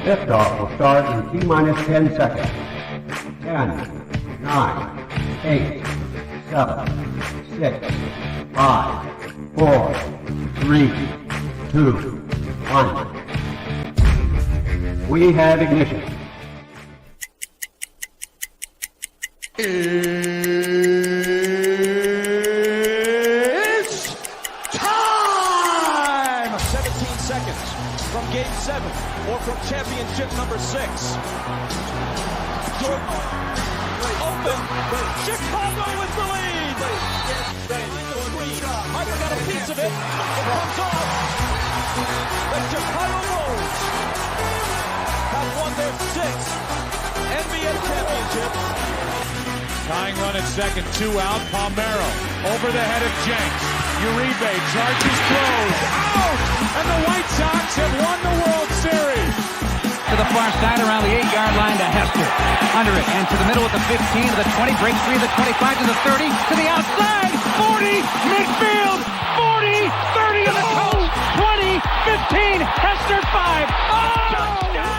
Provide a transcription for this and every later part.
Liftoff will start in T-minus 10 seconds. 10, 9, 8, 7, 6, 5, 4, 3, 2, 1. We have ignition. It's time! 17 seconds from Game 7 or from championship number 6. Jordan open. Chicago with the lead. Hyper got a piece of it. It comes off. The Chicago Bulls have won their 6th NBA championship. Tying run at second, 2 out. Palmero over the head of Jenks. Uribe charges, throws, out! And the White Sox have won the World Series. To the far side around the 8-yard line to Hester. Under it and to the middle with the 15 to the 20, breaks free to the 25 to the 30, to the outside, 40, midfield, 40, 30 to the coast, 20, 15, Hester 5. Oh! Touchdown!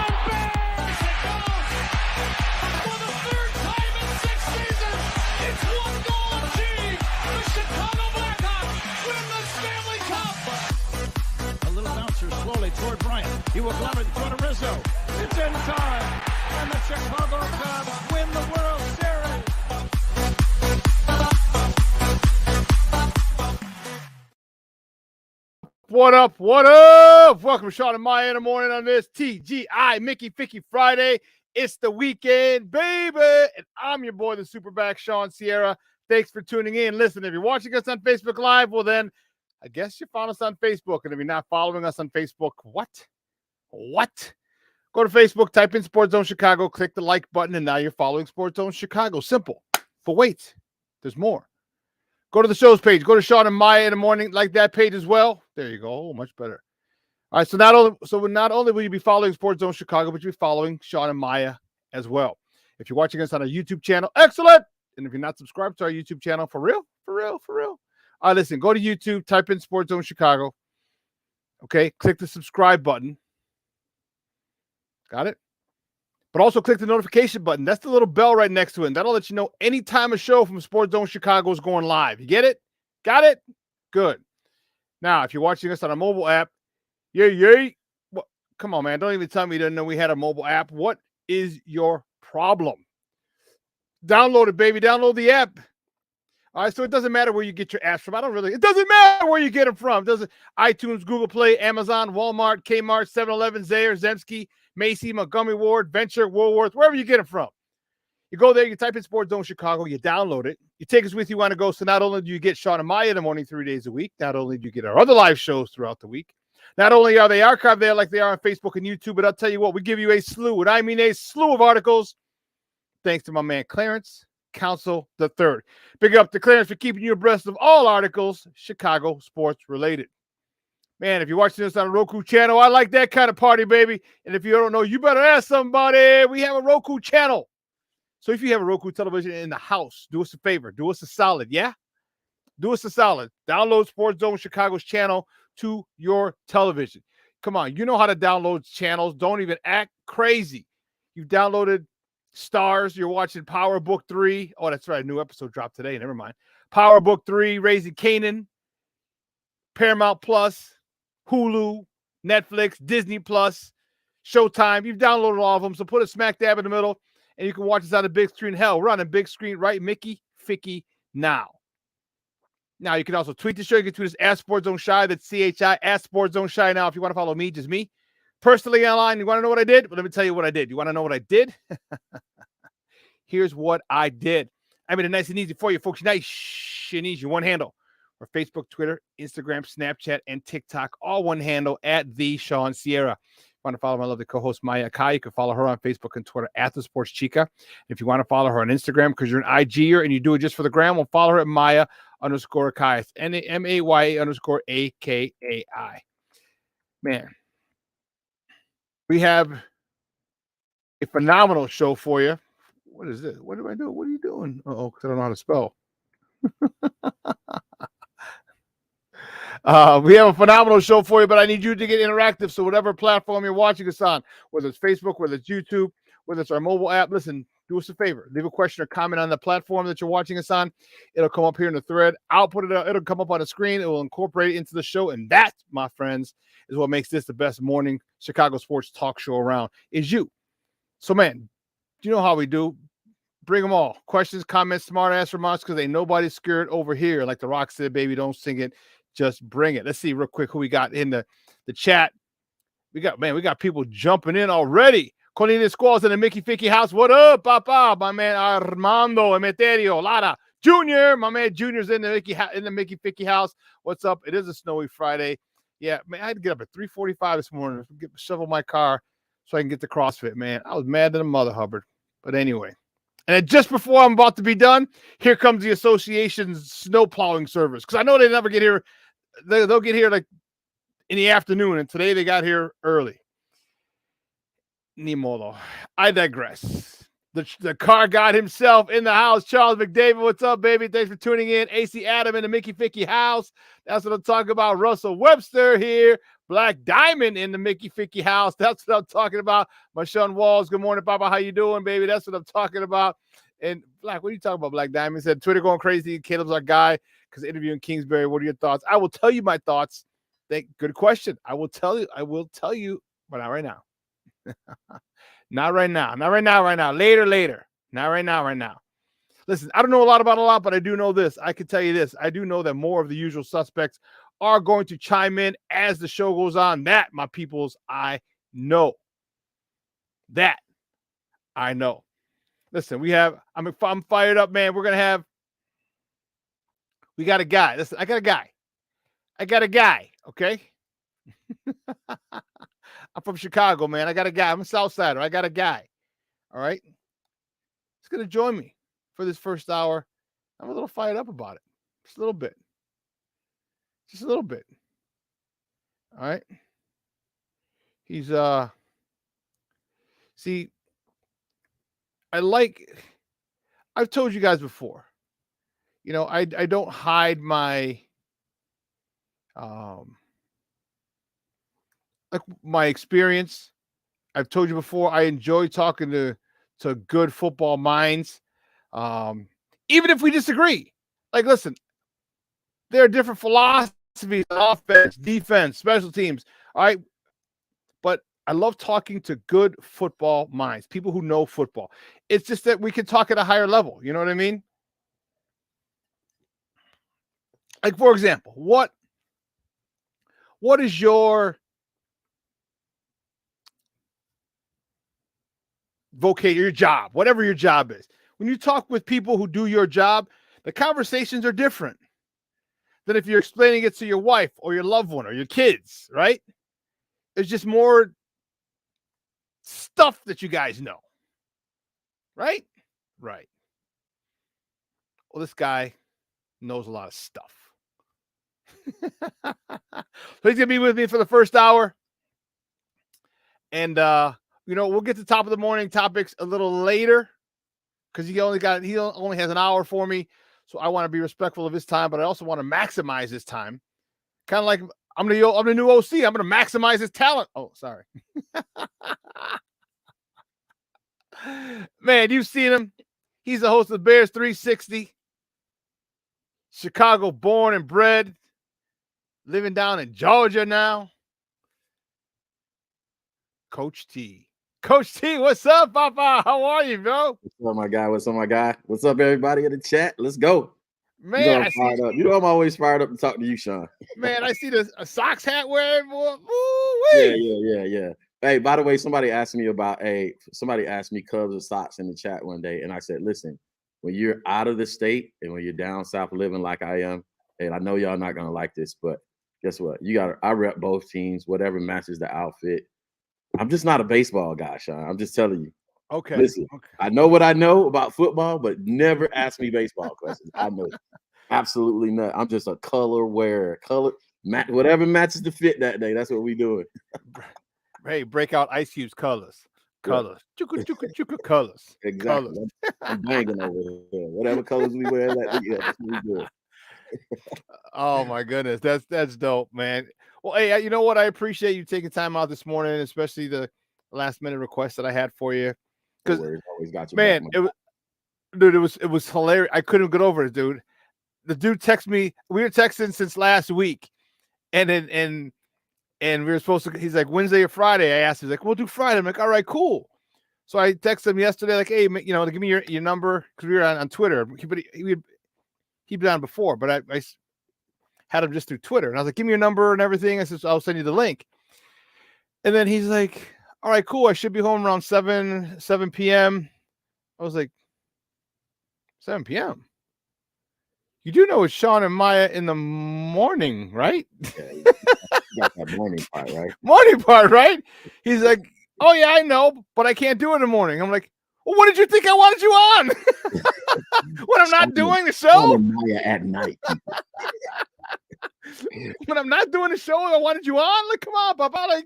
Slowly toward Bryant. He will glove it toward Rizzo. It's in time. And the Chicago Cubs win the World Series. What up? What up? Welcome to Shawn and Maya in the morning on this TGI Mickey Ficky Friday. It's the weekend, baby. And I'm your boy, the SuperBack, Shawn Sierra. Thanks for tuning in. Listen, if you're watching us on Facebook Live, well then, I guess you found us on Facebook. And if you're not following us on Facebook, what? Go to Facebook, type in Sports Zone Chicago, click the like button, and now you're following Sports Zone Chicago. Simple. But wait, there's more. Go to the show's page. Go to Shawn and Maya in the morning, like that page as well. There you go. Oh, much better. All right, so not only will you be following Sports Zone Chicago, but you'll be following Shawn and Maya as well. If you're watching us on our YouTube channel, excellent. And if you're not subscribed to our YouTube channel, for real. All right, listen, go to YouTube, type in Sports Zone Chicago. Okay, click the subscribe button. Got it? But also click the notification button. That's the little bell right next to it. And that'll let you know anytime a show from Sports Zone Chicago is going live. You get it? Got it? Good. Now, if you're watching us on a mobile app, yay. Well, come on, man. Don't even tell me you didn't know we had a mobile app. What is your problem? Download it, baby. Download the app. All right, so it doesn't matter where you get your apps from. It doesn't matter where you get them from. It doesn't iTunes, Google Play, Amazon, Walmart, Kmart, 7-Eleven, Zayre, Zemsky, Macy, Montgomery Ward, Venture, Woolworth, wherever you get them from. You go there, you type in Sports Zone Chicago, you download it, you take us with you on a go. So not only do you get Shawn and Maya in the morning 3 days a week, not only do you get our other live shows throughout the week, not only are they archived there like they are on Facebook and YouTube, but I'll tell you what, we give you a slew, and I mean a slew of articles, thanks to my man Clarence Council III. Big up to Clarence for keeping you abreast of all articles Chicago sports related. Man, if you're watching this on a Roku channel, I like that kind of party, baby. And if you don't know, you better ask somebody. We have a Roku channel. So if you have a Roku television in the house, do us a favor. Do us a solid, yeah? Do us a solid. Download Sports Zone Chicago's channel to your television. Come on, you know how to download channels. Don't even act crazy. You've downloaded Stars, you're watching Power Book 3. Oh, that's right. A new episode dropped today. Never mind. Power Book 3, Raising Canaan, Paramount Plus, Hulu, Netflix, Disney Plus, Showtime. You've downloaded all of them, so put it smack dab in the middle, and you can watch us on the big screen. Hell, we're on the big screen, right? Mickey Ficky now. Now, you can also tweet the show. You can tweet us at Sports Zone Shy. That's CHI, at Sports Zone Shy now. If you want to follow me, just me. Personally online, you want to know what I did? Well, let me tell you what I did. You want to know what I did? Here's what I did. I made it nice and easy for you, folks. Nice and easy. One handle. Or Facebook, Twitter, Instagram, Snapchat, and TikTok. All one handle at the Shawn Sierra. If you want to follow my lovely co-host, Maya Kai, you can follow her on Facebook and Twitter at The Sports Chica. If you want to follow her on Instagram because you're an IGer and you do it just for the gram, well, follow her at Maya_Akai. NAMAYA_AKAI. Man. We have a phenomenal show for you. What is this? What do I do? What are you doing? Uh-oh, because I don't know how to spell. We have a phenomenal show for you, but I need you to get interactive. So whatever platform you're watching us on, whether it's Facebook, whether it's YouTube, whether it's our mobile app, listen, do us a favor. Leave a question or comment on the platform that you're watching us on. It'll come up here in the thread. I'll put it up. It'll come up on the screen. It will incorporate it into the show. And that, my friends, is what makes this the best morning Chicago sports talk show around, is you. So, man, you know how we do. Bring them all. Questions, comments, smart ass remarks, because ain't nobody scared over here. Like The Rock said, baby, don't sing it. Just bring it. Let's see real quick who we got in the chat. We got people jumping in already. Cornelius Squalls in the Mickey Ficky house. What up, Papa? My man Armando Emeterio Lara Jr. My man Junior's in the Mickey Ficky house. What's up? It is a snowy Friday. Yeah, man, I had to get up at 3:45 this morning to shovel my car so I can get to CrossFit, man. I was mad than a mother, Hubbard. But anyway. And then just before I'm about to be done, here comes the association's snow plowing service. Because I know they never get here. They'll get here like in the afternoon. And today they got here early. Ni modo. I digress. The car god himself in the house, Charles McDavid. What's up, baby? Thanks for tuning in. AC Adam in the Mickey Ficky house. That's what I'm talking about. Russell Webster here. Black Diamond in the Mickey Ficky house. That's what I'm talking about. My Shawn Walls. Good morning, Papa. How you doing, baby? That's what I'm talking about. And Black, what are you talking about, Black Diamond? Said Twitter going crazy. Caleb's our guy because interviewing Kingsbury. What are your thoughts? I will tell you my thoughts. Good question. I will tell you, but not right now. Not right now. Later. Not right now. Listen, I don't know a lot, but I do know this. I can tell you this. I do know that more of the usual suspects are going to chime in as the show goes on. That, my peoples, I know. That I know. Listen, I'm fired up, man. We got a guy. Listen, I got a guy. Okay. I'm from Chicago, man. I got a guy. I'm a Southsider. I got a guy. All right. He's going to join me for this first hour. I'm a little fired up about it. Just a little bit. All right. He's, see, I've told you guys before, you know, I don't hide my, like my experience. I've told you before, I enjoy talking to good football minds. Even if we disagree. Like, listen, there are different philosophies, offense, defense, special teams. All right. But I love talking to good football minds, people who know football. It's just that we can talk at a higher level. You know what I mean? Like, for example, what is your vocation, your job, whatever your job is? When you talk with people who do your job, the conversations are different than if you're explaining it to your wife or your loved one or your kids, right? There's just more stuff that you guys know, right? Right. Well, this guy knows a lot of stuff. So he's going to be with me for the first hour. And, you know, we'll get to top of the morning topics a little later because he only has an hour for me. So I want to be respectful of his time, but I also want to maximize his time. Kind of like I'm the new OC. I'm going to maximize his talent. Oh, sorry. Man, you've seen him. He's the host of Bears 360. Chicago born and bred. Living down in Georgia now. Coach T. Coach T, what's up, Papa? How are you, bro? What's up, my guy? What's up, everybody in the chat? Let's go. Man, You know I'm always fired up to talk to you, Shawn. Man, I see a Sox hat wearing. Yeah. Hey, by the way, somebody asked me Cubs or Sox in the chat one day, and I said, listen, when you're out of the state and when you're down south living like I am, and I know y'all not gonna like this, but guess what? I rep both teams, whatever matches the outfit. I'm just not a baseball guy, Shawn. I'm just telling you. Okay. Listen, okay. I know what I know about football, but never ask me baseball questions. I know absolutely not. I'm just a color wearer. Whatever matches the fit that day, that's what we doing. Hey, break out Ice Cube's colors. Colors. Chuka colors. Exactly. Colors. I'm banging over here. Whatever colors we wear, that's what we do. Oh my goodness, that's dope, man. Well, hey, you know what? I appreciate you taking time out this morning, especially the last minute request that I had for you. No Because worries, always got your back, man, man. dude, it was hilarious. I couldn't get over it, dude. The dude texted me. We were texting since last week, and then and we were supposed to. He's like Wednesday or Friday. I asked. He's like, we'll do Friday. I'm like, all right, cool. So I texted him yesterday, like, hey, give me your number because we were on Twitter. He'd been on before, but I had him just through Twitter. And I was like, give me your number and everything. I said, I'll send you the link. And then he's like, all right, cool. I should be home around 7 p.m. I was like, 7 p.m. You do know it's Shawn and Maya in the morning, right? Yeah, you got that morning part, right? Morning part, right? He's like, oh, yeah, I know, but I can't do it in the morning. I'm like, well, what did you think I wanted you on? When I'm not doing the show? Maya at night. When I'm not doing the show, I wanted you on? Like, come on, Papa. Like,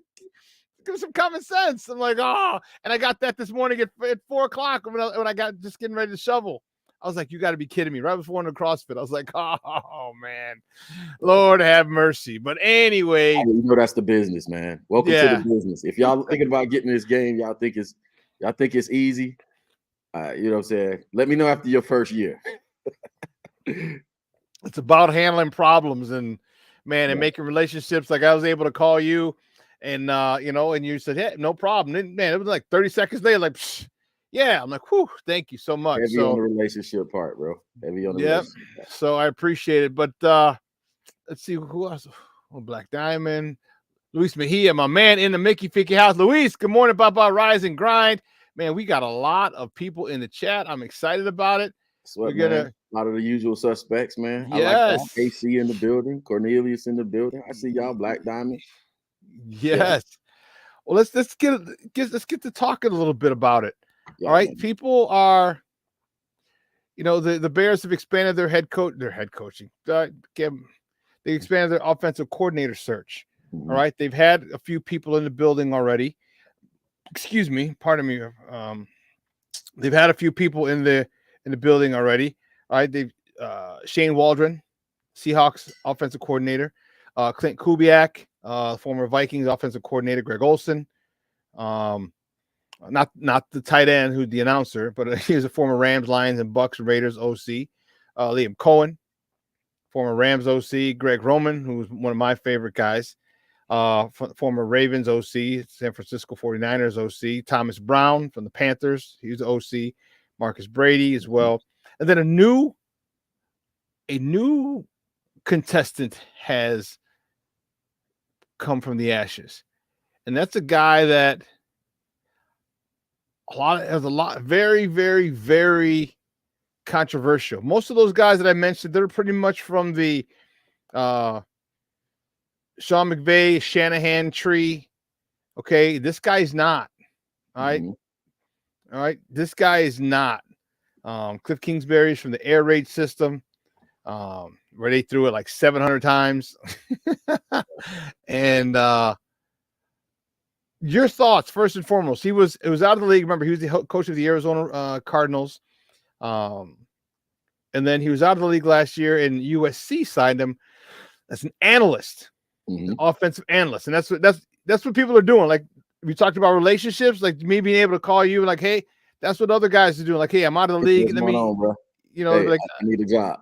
give some common sense. I'm like, oh. And I got that this morning at 4 o'clock when I got just getting ready to shovel. I was like, you got to be kidding me. Right before the CrossFit. I was like, oh, man. Lord have mercy. But anyway. You know that's the business, man. Welcome to the business. If y'all thinking about getting this game, y'all think it's easy. You know what I'm saying? Let me know after your first year. It's about handling problems and making relationships. Like I was able to call you and and you said, hey, no problem. And, man, it was like 30 seconds later, like, psh, yeah. I'm like, whew, thank you so much. Heavy on the relationship part, bro. Heavy on the relationship part. So I appreciate it. But let's see who else. Oh, Black Diamond, Luis Mejia, my man in the Mickey Ficky house. Luis, good morning, Papa. Rise and grind. Man, we got a lot of people in the chat. I'm excited about it. We're gonna a lot of the usual suspects, man. Yes. I like that. AC in the building, Cornelius in the building. I see y'all, Black Diamond. Yes. Yeah. Well, let's get to talking a little bit about it. Yeah, all right. Man. People are, the Bears have expanded their head coaching. They expanded their offensive coordinator search. Mm-hmm. All right. They've had a few people in the building already. Excuse me. Pardon me. They've had a few people in the building already. All right. They've Shane Waldron, Seahawks offensive coordinator, Clint Kubiak, former Vikings offensive coordinator, Greg Olson, not the tight end who's the announcer, but he was a former Rams, Lions, and Bucks Raiders OC. Liam Cohen, former Rams OC, Greg Roman, who was one of my favorite guys, former Ravens OC, San Francisco 49ers OC, Thomas Brown from the Panthers, he was OC, Marcus Brady as well. And then a new contestant has come from the ashes. And that's a guy that very, very, very controversial. Most of those guys that I mentioned, they're pretty much from the Sean McVay, Shanahan tree. Okay, this guy's not. All right. Mm-hmm. All right. This guy is not. Cliff Kingsbury's from the air raid system, where they threw it like 700 times. And your thoughts, first and foremost. It was out of the league. Remember, he was the coach of the Arizona Cardinals. And then he was out of the league last year, and USC signed him as an analyst, an offensive analyst. And that's what people are doing. Like we talked about relationships, like me being able to call you like, hey, that's what other guys are doing. Like, hey, I'm out of the league. Let me, bro. Hey, like I need a job.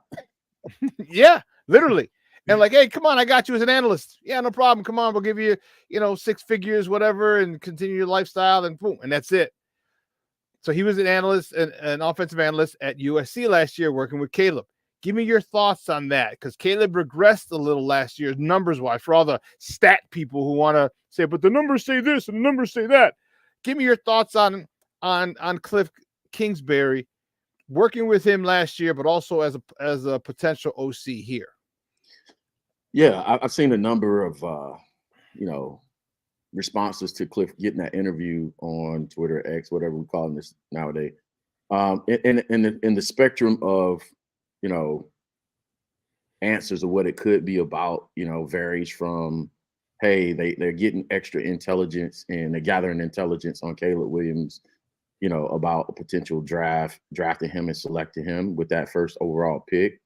Yeah, literally. And like, hey, come on, I got you as an analyst. Yeah, no problem. Come on, we'll give you, 6 figures, whatever, and continue your lifestyle, and boom, and that's it. So he was an analyst, an offensive analyst at USC last year, working with Caleb. Give me your thoughts on that, because Caleb regressed a little last year, numbers-wise, for all the stat people who want to say, but the numbers say this and the numbers say that. Give me your thoughts on Cliff Kingsbury, working with him last year, but also as a potential OC here. Yeah, I've seen a number of responses to Cliff getting that interview on Twitter, X, whatever we call this nowadays. In the spectrum of answers of what it could be about, varies from, hey, they're getting extra intelligence and they're gathering intelligence on Caleb Williams, about a potential drafting him and selecting him with that first overall pick.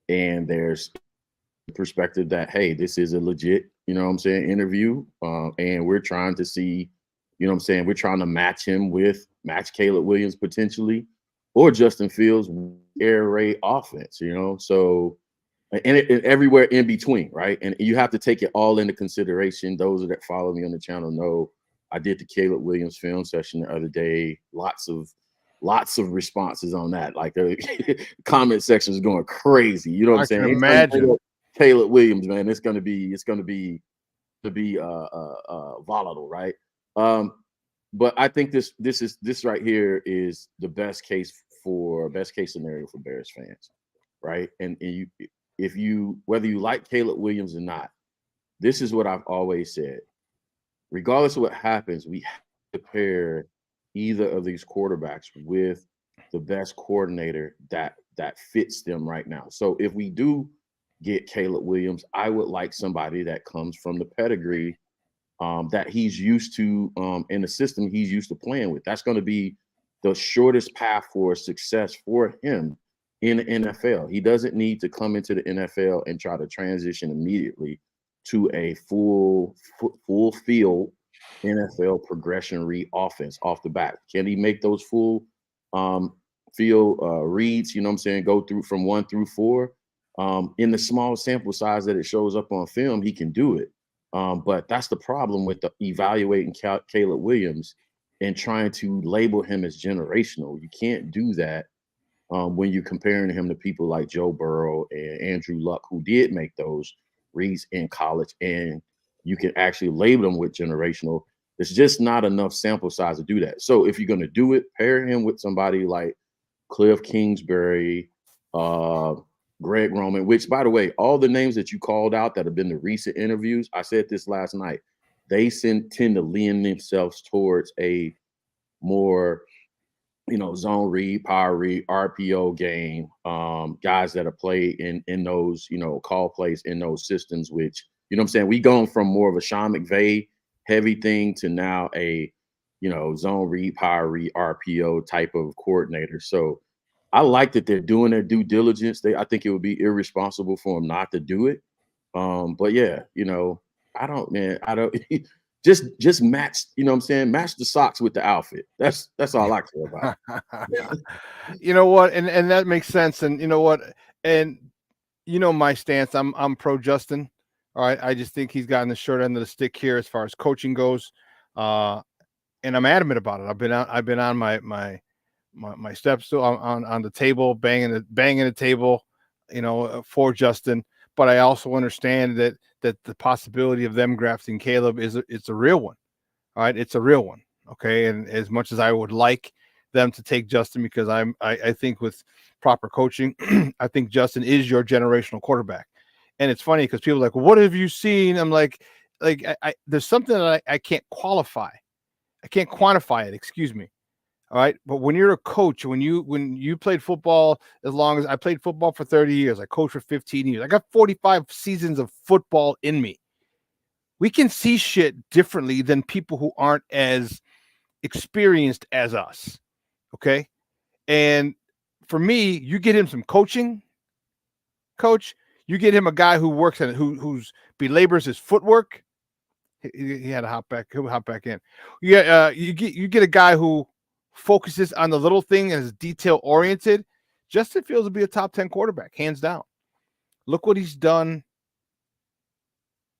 and there's perspective that, hey, this is a legit, you know what I'm saying, interview, and we're trying to see, you know what I'm saying, we're trying to match Caleb Williams potentially, or Justin Fields air raid offense, you know. So and everywhere in between, right? And you have to take it all into consideration. Those that follow me on the channel know I did the Caleb Williams film session the other day. Lots of responses on that. Like the comment section is going crazy. You know what I'm saying? I can imagine. Caleb Williams, man, it's gonna be volatile, right? But I think this right here is the best case scenario for Bears fans, right? And whether you like Caleb Williams or not, this is what I've always said. Regardless of what happens, we have to pair either of these quarterbacks with the best coordinator that fits them right now. So if we do get Caleb Williams, I would like somebody that comes from the pedigree that he's used to in the system he's used to playing with. That's going to be the shortest path for success for him in the NFL. He doesn't need to come into the NFL and try to transition immediately to a full field NFL progression read offense off the bat. Can he make those full field reads, you know what I'm saying, go through from 1 through 4? In the small sample size that it shows up on film, he can do it. But that's the problem with evaluating Caleb Williams and trying to label him as generational. You can't do that when you're comparing him to people like Joe Burrow and Andrew Luck, who did make those reads in college, and you can actually label them with generational. There's just not enough sample size to do that. So if you're going to do it, pair him with somebody like Cliff Kingsbury, Greg Roman, which, by the way, all the names that you called out that have been the recent interviews, I said this last night, they tend to lean themselves towards a more, you know, zone read, power read, RPO game, guys that have played in those, you know, call plays in those systems, which, you know what I'm saying, we gone from more of a Sean McVay heavy thing to now a, you know, zone read, power read, RPO type of coordinator. So I like that they're doing their due diligence. I think it would be irresponsible for them not to do it. But yeah, you know, I don't just match, you know what I'm saying? Match the socks with the outfit. That's all I care about. You know what? And that makes sense. And you know what? And you know my stance. I'm pro Justin. All right. I just think he's gotten the short end of the stick here as far as coaching goes. And I'm adamant about it. I've been on my steps on the table, banging the table, you know, for Justin. But I also understand that the possibility of them grafting Caleb it's a real one. All right, it's a real one. Okay, and as much as I would like them to take Justin, because I think with proper coaching, I think Justin is your generational quarterback. And it's funny because people are like, well, what have you seen? I'm like there's something that I can't qualify. I can't quantify it. Excuse me. All right. But when you're a coach, when you played football, as long as I played football for 30 years, I coached for 15 years. I got 45 seasons of football in me. We can see shit differently than people who aren't as experienced as us. Okay. And for me, you get him some coaching, coach, you get him a guy who works on it, who's belabors his footwork. He had to hop back. He'll hop back in. You get a guy who focuses on the little thing and is detail oriented. Justin Fields will be a top 10 quarterback, hands down. Look what he's done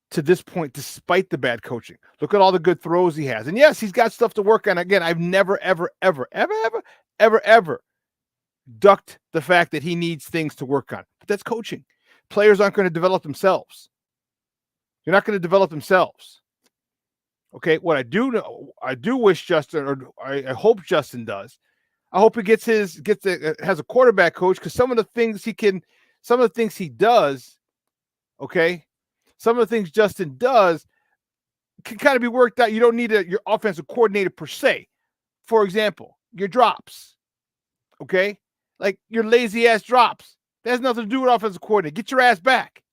to this point, despite the bad coaching. Look at all the good throws he has. And yes, he's got stuff to work on. Again, I've never, ever ducked the fact that he needs things to work on. But that's coaching. Players aren't going to develop themselves. They're not going to develop themselves. Okay, what I do wish Justin, or I hope Justin does. I hope he has a quarterback coach, because some of the things he does, okay, some of the things Justin does can kind of be worked out. You don't need your offensive coordinator per se. For example, your drops, okay, like your lazy ass drops. That has nothing to do with offensive coordinator. Get your ass back.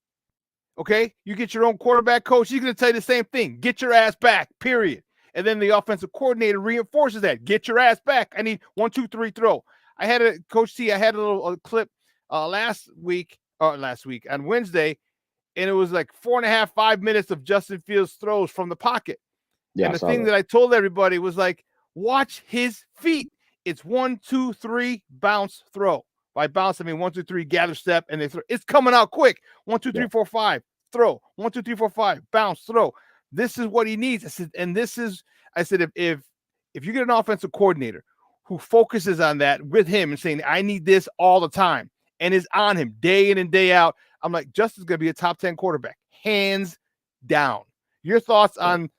Okay, you get your own quarterback coach. He's going to tell you the same thing. Get your ass back, period. And then the offensive coordinator reinforces that. Get your ass back. I need 1, 2, 3 throw. I had a little clip last week last week on Wednesday, and it was like 4.5, 5 minutes of Justin Fields throws from the pocket. Yeah, And I the saw thing that. that I told everybody was like, watch his feet. It's 1, 2, 3, bounce, throw. By bounce, I mean 1, 2, 3, gather step, and they throw. It's coming out quick. 1, 2, 3, 4, 5, throw. 1, 2, 3, 4, 5, bounce, throw. This is what he needs. I said, and this is, I said, if you get an offensive coordinator who focuses on that with him and saying, I need this all the time, and is on him day in and day out, I'm like, Justin's going to be a top 10 quarterback, hands down. Your thoughts on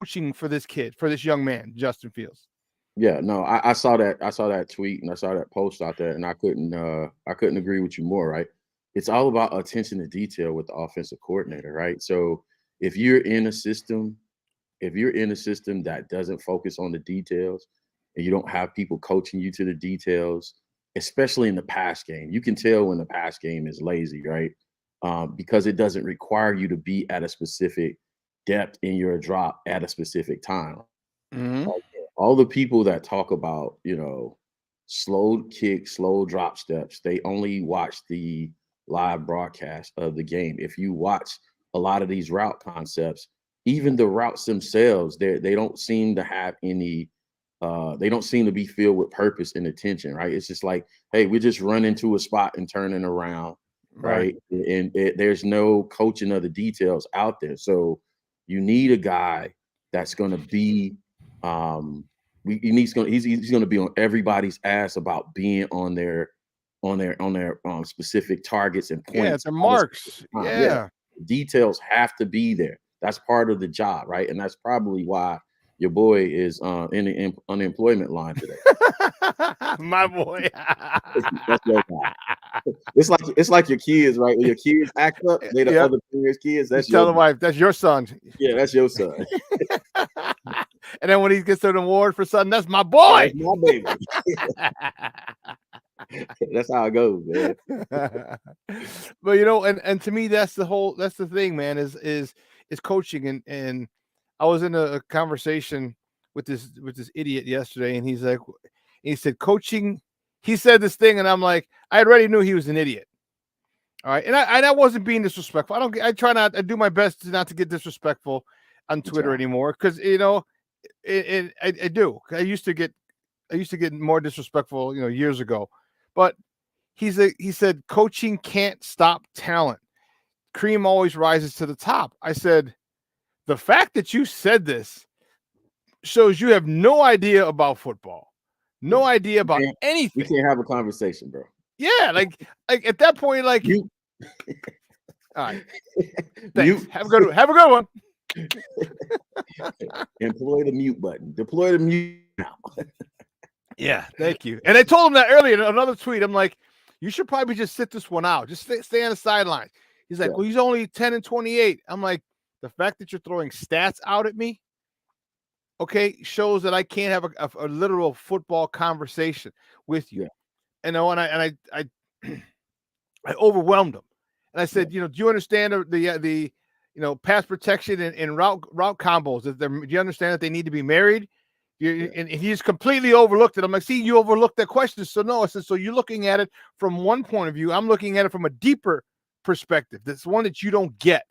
coaching for this kid, for this young man, Justin Fields? Yeah, no, I saw that. I saw that tweet and I saw that post out there, and I couldn't agree with you more. Right? It's all about attention to detail with the offensive coordinator, right? So if you're in a system, that doesn't focus on the details, and you don't have people coaching you to the details, especially in the pass game, you can tell when the pass game is lazy, right? Because it doesn't require you to be at a specific depth in your drop at a specific time. Mm-hmm. All the people that talk about, slow kick, slow drop steps, they only watch the live broadcast of the game. If you watch a lot of these route concepts, even the routes themselves, they don't seem to have any, they don't seem to be filled with purpose and attention, right? It's just like, hey, we just run into a spot and turning around, right? And there's no coaching of the details out there. So you need a guy that's going to be, he's going to be on everybody's ass about being on their specific targets and points. Yeah, it's a marks. Yeah. Details have to be there. That's part of the job, right? And that's probably why your boy is in the unemployment line today. My boy. That's your guy. It's like your kids, right? When your kids act up, they the other players' kids. That's tell your the wife, that's your son. Yeah, that's your son. And then when he gets an award for something, that's my boy. That's my baby. That's how it goes, man. But and to me, that's the thing, man, is coaching. And I was in a conversation with this idiot yesterday, and he said coaching. He said this thing, and I'm like, I already knew he was an idiot. All right, and I wasn't being disrespectful. I do my best not to get disrespectful on Twitter anymore, because I do. I used to get more disrespectful, years ago. But he said coaching can't stop talent. Cream always rises to the top. I said, the fact that you said this shows you have no idea about football, no idea about anything. We can't have a conversation, bro. Yeah, like at that point, like you. All right. Thanks. Have a good one. Employ the mute button. Deploy the mute now. Yeah, thank you. And I told him that earlier in another tweet. I'm like, you should probably just sit this one out. Just stay on the sidelines. He's like, well, he's only 10 and 28. I'm like, the fact that you're throwing stats out at me, okay, shows that I can't have a literal football conversation with you. Yeah. And I overwhelmed him. And I said, do you understand the pass protection and route combos? Do you understand that they need to be married? And he just completely overlooked it. I'm like, see, you overlooked that question. So no, I said, so you're looking at it from one point of view. I'm looking at it from a deeper perspective. That's one that you don't get.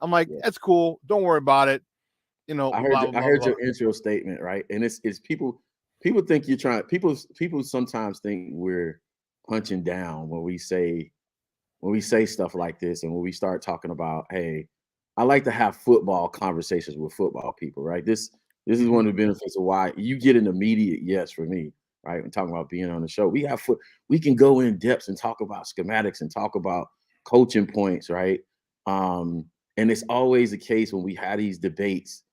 I'm like, that's cool. Don't worry about it. I heard your intro statement, right? And it's people think you're trying. People sometimes think we're punching down when we say stuff like this, and when we start talking about, hey, I like to have football conversations with football people, right? This is one of the benefits of why you get an immediate yes from me, right? When talking about being on the show, we can go in depth and talk about schematics and talk about coaching points, right? And it's always the case when we have these debates,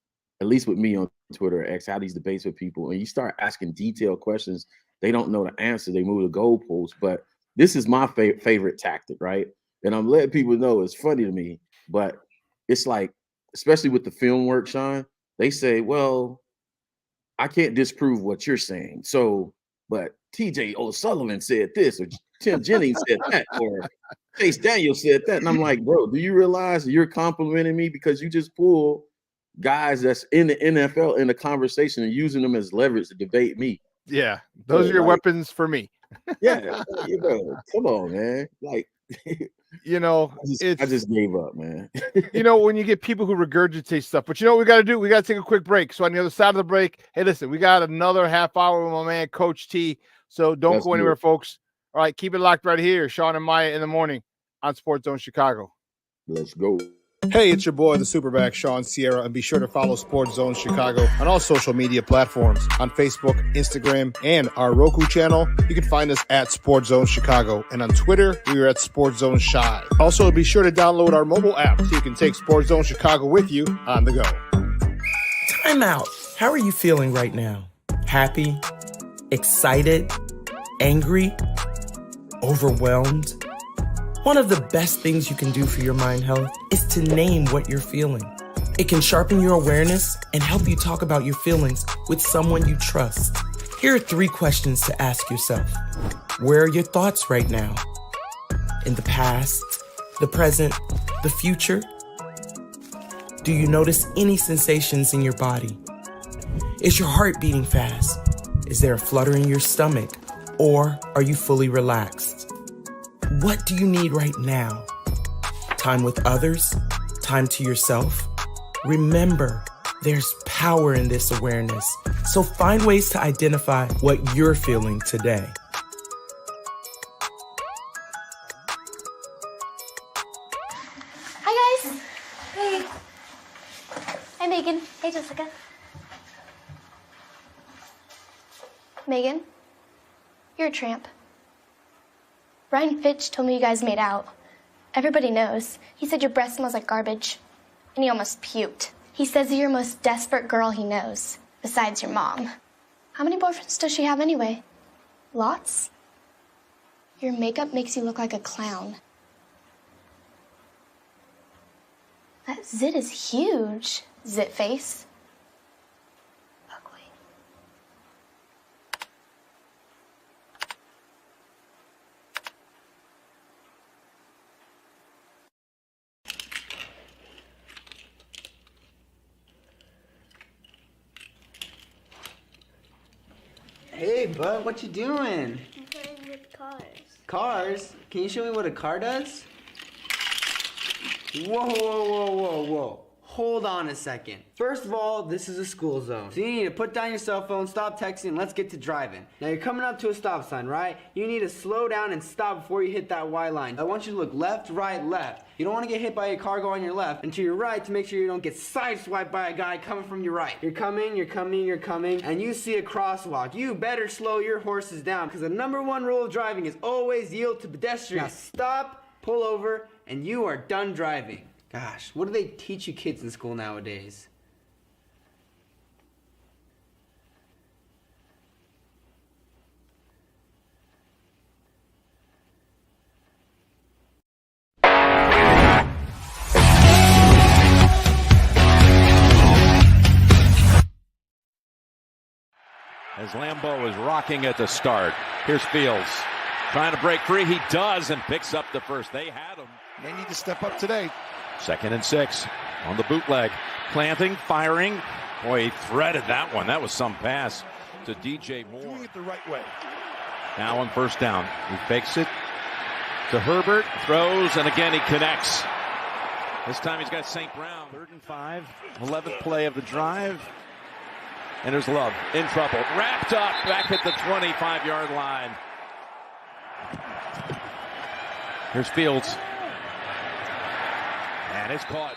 at least with me on Twitter or X, have these debates with people, and you start asking detailed questions, they don't know the answer, they move the goalposts. But this is my favorite tactic, right? And I'm letting people know it's funny to me, but it's like, especially with the film work, Shawn, they say, well, I can't disprove what you're saying. So, but TJ O'Sullivan said this, or Tim Jennings said that, or Chase Daniel said that. And I'm like, bro, do you realize you're complimenting me because you just pull guys that's in the NFL in the conversation and using them as leverage to debate me? Yeah, those are your weapons for me. Yeah, come on, man. Like, You know, I just gave up, man. You know, when you get people who regurgitate stuff. But you know what we got to do? We got to take a quick break. So on the other side of the break, hey, listen, we got another half hour with my man, Coach T. So don't go anywhere, folks. All right, keep it locked right here. Shawn and Maya in the morning on Sports Zone Chicago. Let's go. Hey, it's your boy, the Superback, Shawn Sierra, and be sure to follow Sports Zone Chicago on all social media platforms, on Facebook, Instagram, and our Roku channel. You can find us at Sports Zone Chicago, and on Twitter, we are at Sports Zone Shy. Also, be sure to download our mobile app so you can take Sports Zone Chicago with you on the go. Time out. How are you feeling right now? Happy? Excited? Angry? Overwhelmed? One of the best things you can do for your mind health is to name what you're feeling. It can sharpen your awareness and help you talk about your feelings with someone you trust. Here are 3 questions to ask yourself. Where are your thoughts right now? In the past, the present, the future? Do you notice any sensations in your body? Is your heart beating fast? Is there a flutter in your stomach? Or are you fully relaxed? What do you need right now? Time with others? Time to yourself? Remember, there's power in this awareness. So find ways to identify what you're feeling today. Hi, guys. Hey. Hi, Megan. Hey, Jessica. Megan, you're a tramp. Brian Fitch told me you guys made out. Everybody knows. He said your breath smells like garbage. And he almost puked. He says you're the most desperate girl he knows, besides your mom. How many boyfriends does she have anyway? Lots? Your makeup makes you look like a clown. That zit is huge, zit face. Ugly. Hey, bud, what you doing? I'm playing with cars. Cars? Can you show me what a car does? Whoa, whoa, whoa, whoa, whoa. Hold on a second. First of all, this is a school zone. So you need to put down your cell phone, stop texting, and let's get to driving. Now you're coming up to a stop sign, right? You need to slow down and stop before you hit that Y line. I want you to look left, right, left. You don't want to get hit by a car going on your left and to your right to make sure you don't get sideswiped by a guy coming from your right. You're coming, and you see a crosswalk. You better slow your horses down because the #1 rule of driving is always yield to pedestrians. Now stop, pull over, and you are done driving. Gosh, what do they teach you kids in school nowadays? As Lambeau is rocking at the start. Here's Fields trying to break free. He does and picks up the first. They had him. They need to step up today. 2nd and 6 on the bootleg. Planting, firing. Boy, he threaded that one. That was some pass to DJ Moore. Doing it the right way. Now on 1st down. He fakes it to Herbert. Throws, and again he connects. This time he's got St. Brown. 3rd and 5. 11th play of the drive. And there's Love in trouble. Wrapped up back at the 25-yard line. Here's Fields. And it's caught.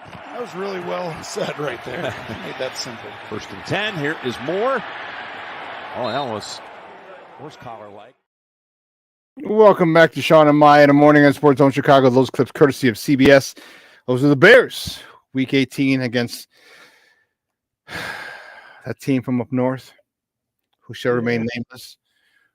That was really well said right there. Made that simple. 1st and 10. Here is Moore. Oh, that was horse collar-like. Welcome back to Shawn and Maya in the morning on Sports Zone Chicago. Those clips courtesy of CBS. Those are the Bears. Week 18 against that team from up north who shall remain nameless,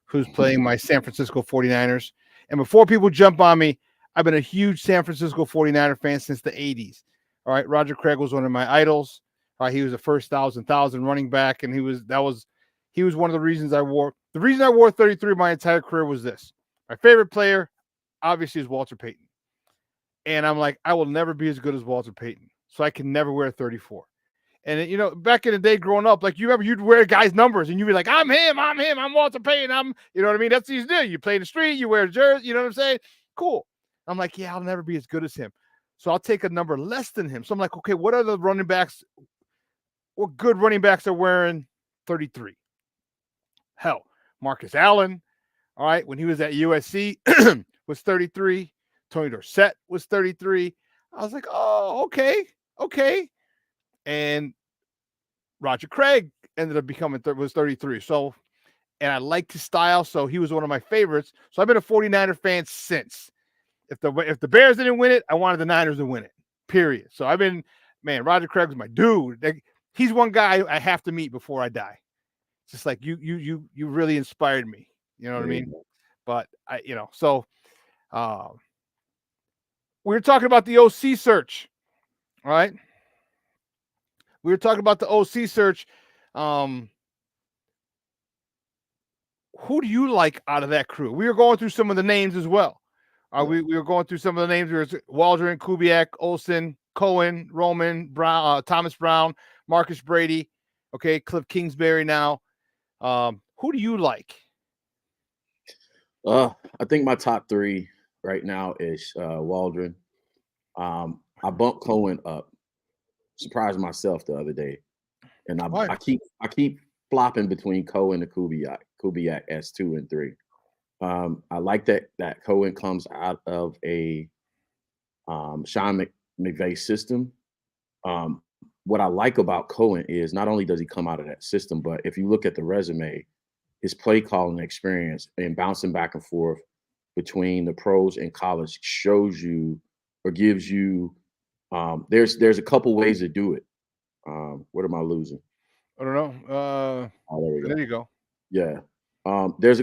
who's playing my San Francisco 49ers. And before people jump on me, I've been a huge San Francisco 49er fan since the 80s. All right, Roger Craig was one of my idols. All right, he was the first thousand running back, and he was one of the reasons I wore. The reason I wore 33 my entire career was this. My favorite player, obviously, is Walter Payton. And I'm like, I will never be as good as Walter Payton, so I can never wear 34. And, you know, back in the day growing up, like, you remember you'd wear guys' numbers, and you'd be like, I'm him, I'm Walter Payton, you know what I mean? That's what you do. You play the street, you wear a jersey, you know what I'm saying? Cool. I'm like, yeah, I'll never be as good as him. So I'll take a number less than him. So I'm like, okay, what are the running backs? What good running backs are wearing 33? Hell, Marcus Allen, all right, when he was at USC, was 33. Tony Dorsett was 33. I was like, oh, okay. And Roger Craig ended up becoming was 33. So, and I liked his style, so he was one of my favorites. So I've been a 49er fan since. If the Bears didn't win it, I wanted the Niners to win it. Period. So I've been, man, Roger Craig's my dude. He's one guy I have to meet before I die. It's just like you really inspired me. You know what I mean? But so we were talking about the OC search. All right. We were talking about the OC search. Who do you like out of that crew? We were going through some of the names as well. We were going through some of the names. There was Waldron, Kubiak, Olsen, Cohen, Roman, Brown, Thomas Brown, Marcus Brady. Okay, Cliff Kingsbury now. Who do you like? I think my top 3 right now is Waldron. I bumped Cohen up. Surprised myself the other day, and I keep flopping between Cohen and Kubiak S2 and 3. I like that Cohen comes out of a Sean McVay system. What I like about Cohen is not only does he come out of that system, but if you look at the resume, his play calling experience and bouncing back and forth between the pros and college shows you or gives you there's a couple ways to do it. What am I losing? I don't know. There you go. Yeah.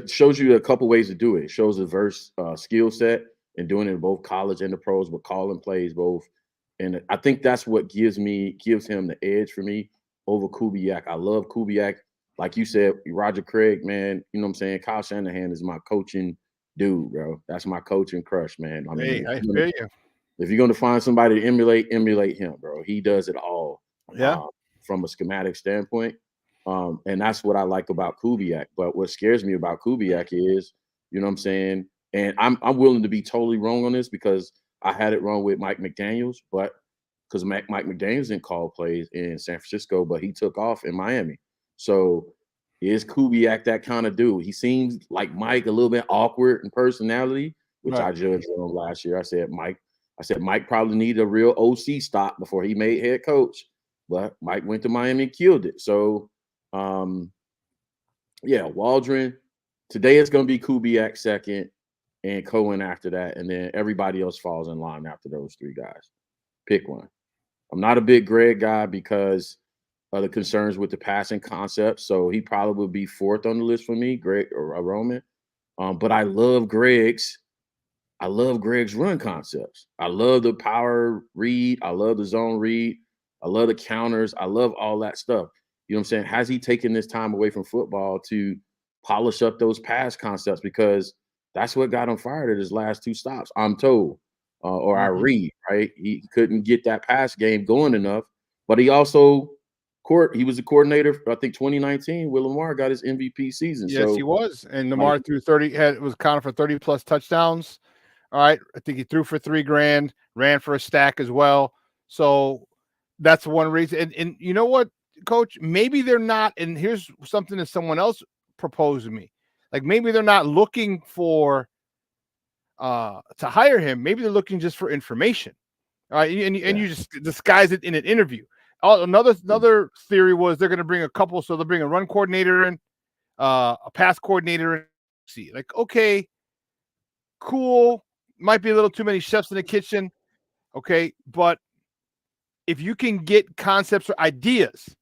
Shows you a couple ways to do it. It shows a diverse skill set and doing it in both college and the pros, but calling plays both. And I think that's what gives him the edge for me over Kubiak. I love Kubiak. Like you said, Roger Craig, man, you know what I'm saying? Kyle Shanahan is my coaching dude, bro. That's my coaching crush, man. I mean, I feel you. If you're going to find somebody to emulate him, bro. He does it all. Yeah. From a schematic standpoint. And that's what I like about Kubiak. But what scares me about Kubiak is, you know what I'm saying? And I'm willing to be totally wrong on this because I had it wrong with Mike McDaniels, but because Mike McDaniels didn't call plays in San Francisco, but he took off in Miami. So is Kubiak that kind of dude? He seems like Mike, a little bit awkward in personality, which I judged him last year. I said Mike probably needed a real OC stop before he made head coach, but Mike went to Miami and killed it. So, Waldron. Today it's going to be Kubiak second and Cohen after that, and then everybody else falls in line after those 3 guys. Pick one. I'm not a big Greg guy because of the concerns with the passing concept, so he probably would be 4th on the list for me, Greg or Roman. But I love Greg's run concepts. I love the power read. I love the zone read. I love the counters. I love all that stuff. You know what I'm saying? Has he taken this time away from football to polish up those pass concepts? Because that's what got him fired at his last 2 stops, I'm told, or I read, right? He couldn't get that pass game going enough, but he also he was a coordinator for, I think, 2019 where Lamar got his MVP season. Yes, he was. And Lamar threw 30, was counted for 30+ touchdowns. All right. I think he threw for $3,000, ran for a stack as well. So that's one reason. And you know what, Coach? Maybe they're not. And here's something that someone else proposed to me. Like maybe they're not looking for to hire him. Maybe they're looking just for information. All right. And you just disguise it in an interview. Another theory was they're going to bring a couple. So they'll bring a run coordinator in, a pass coordinator in. See, like, okay, cool. Might be a little too many chefs in the kitchen. Okay. But if you can get concepts or ideas,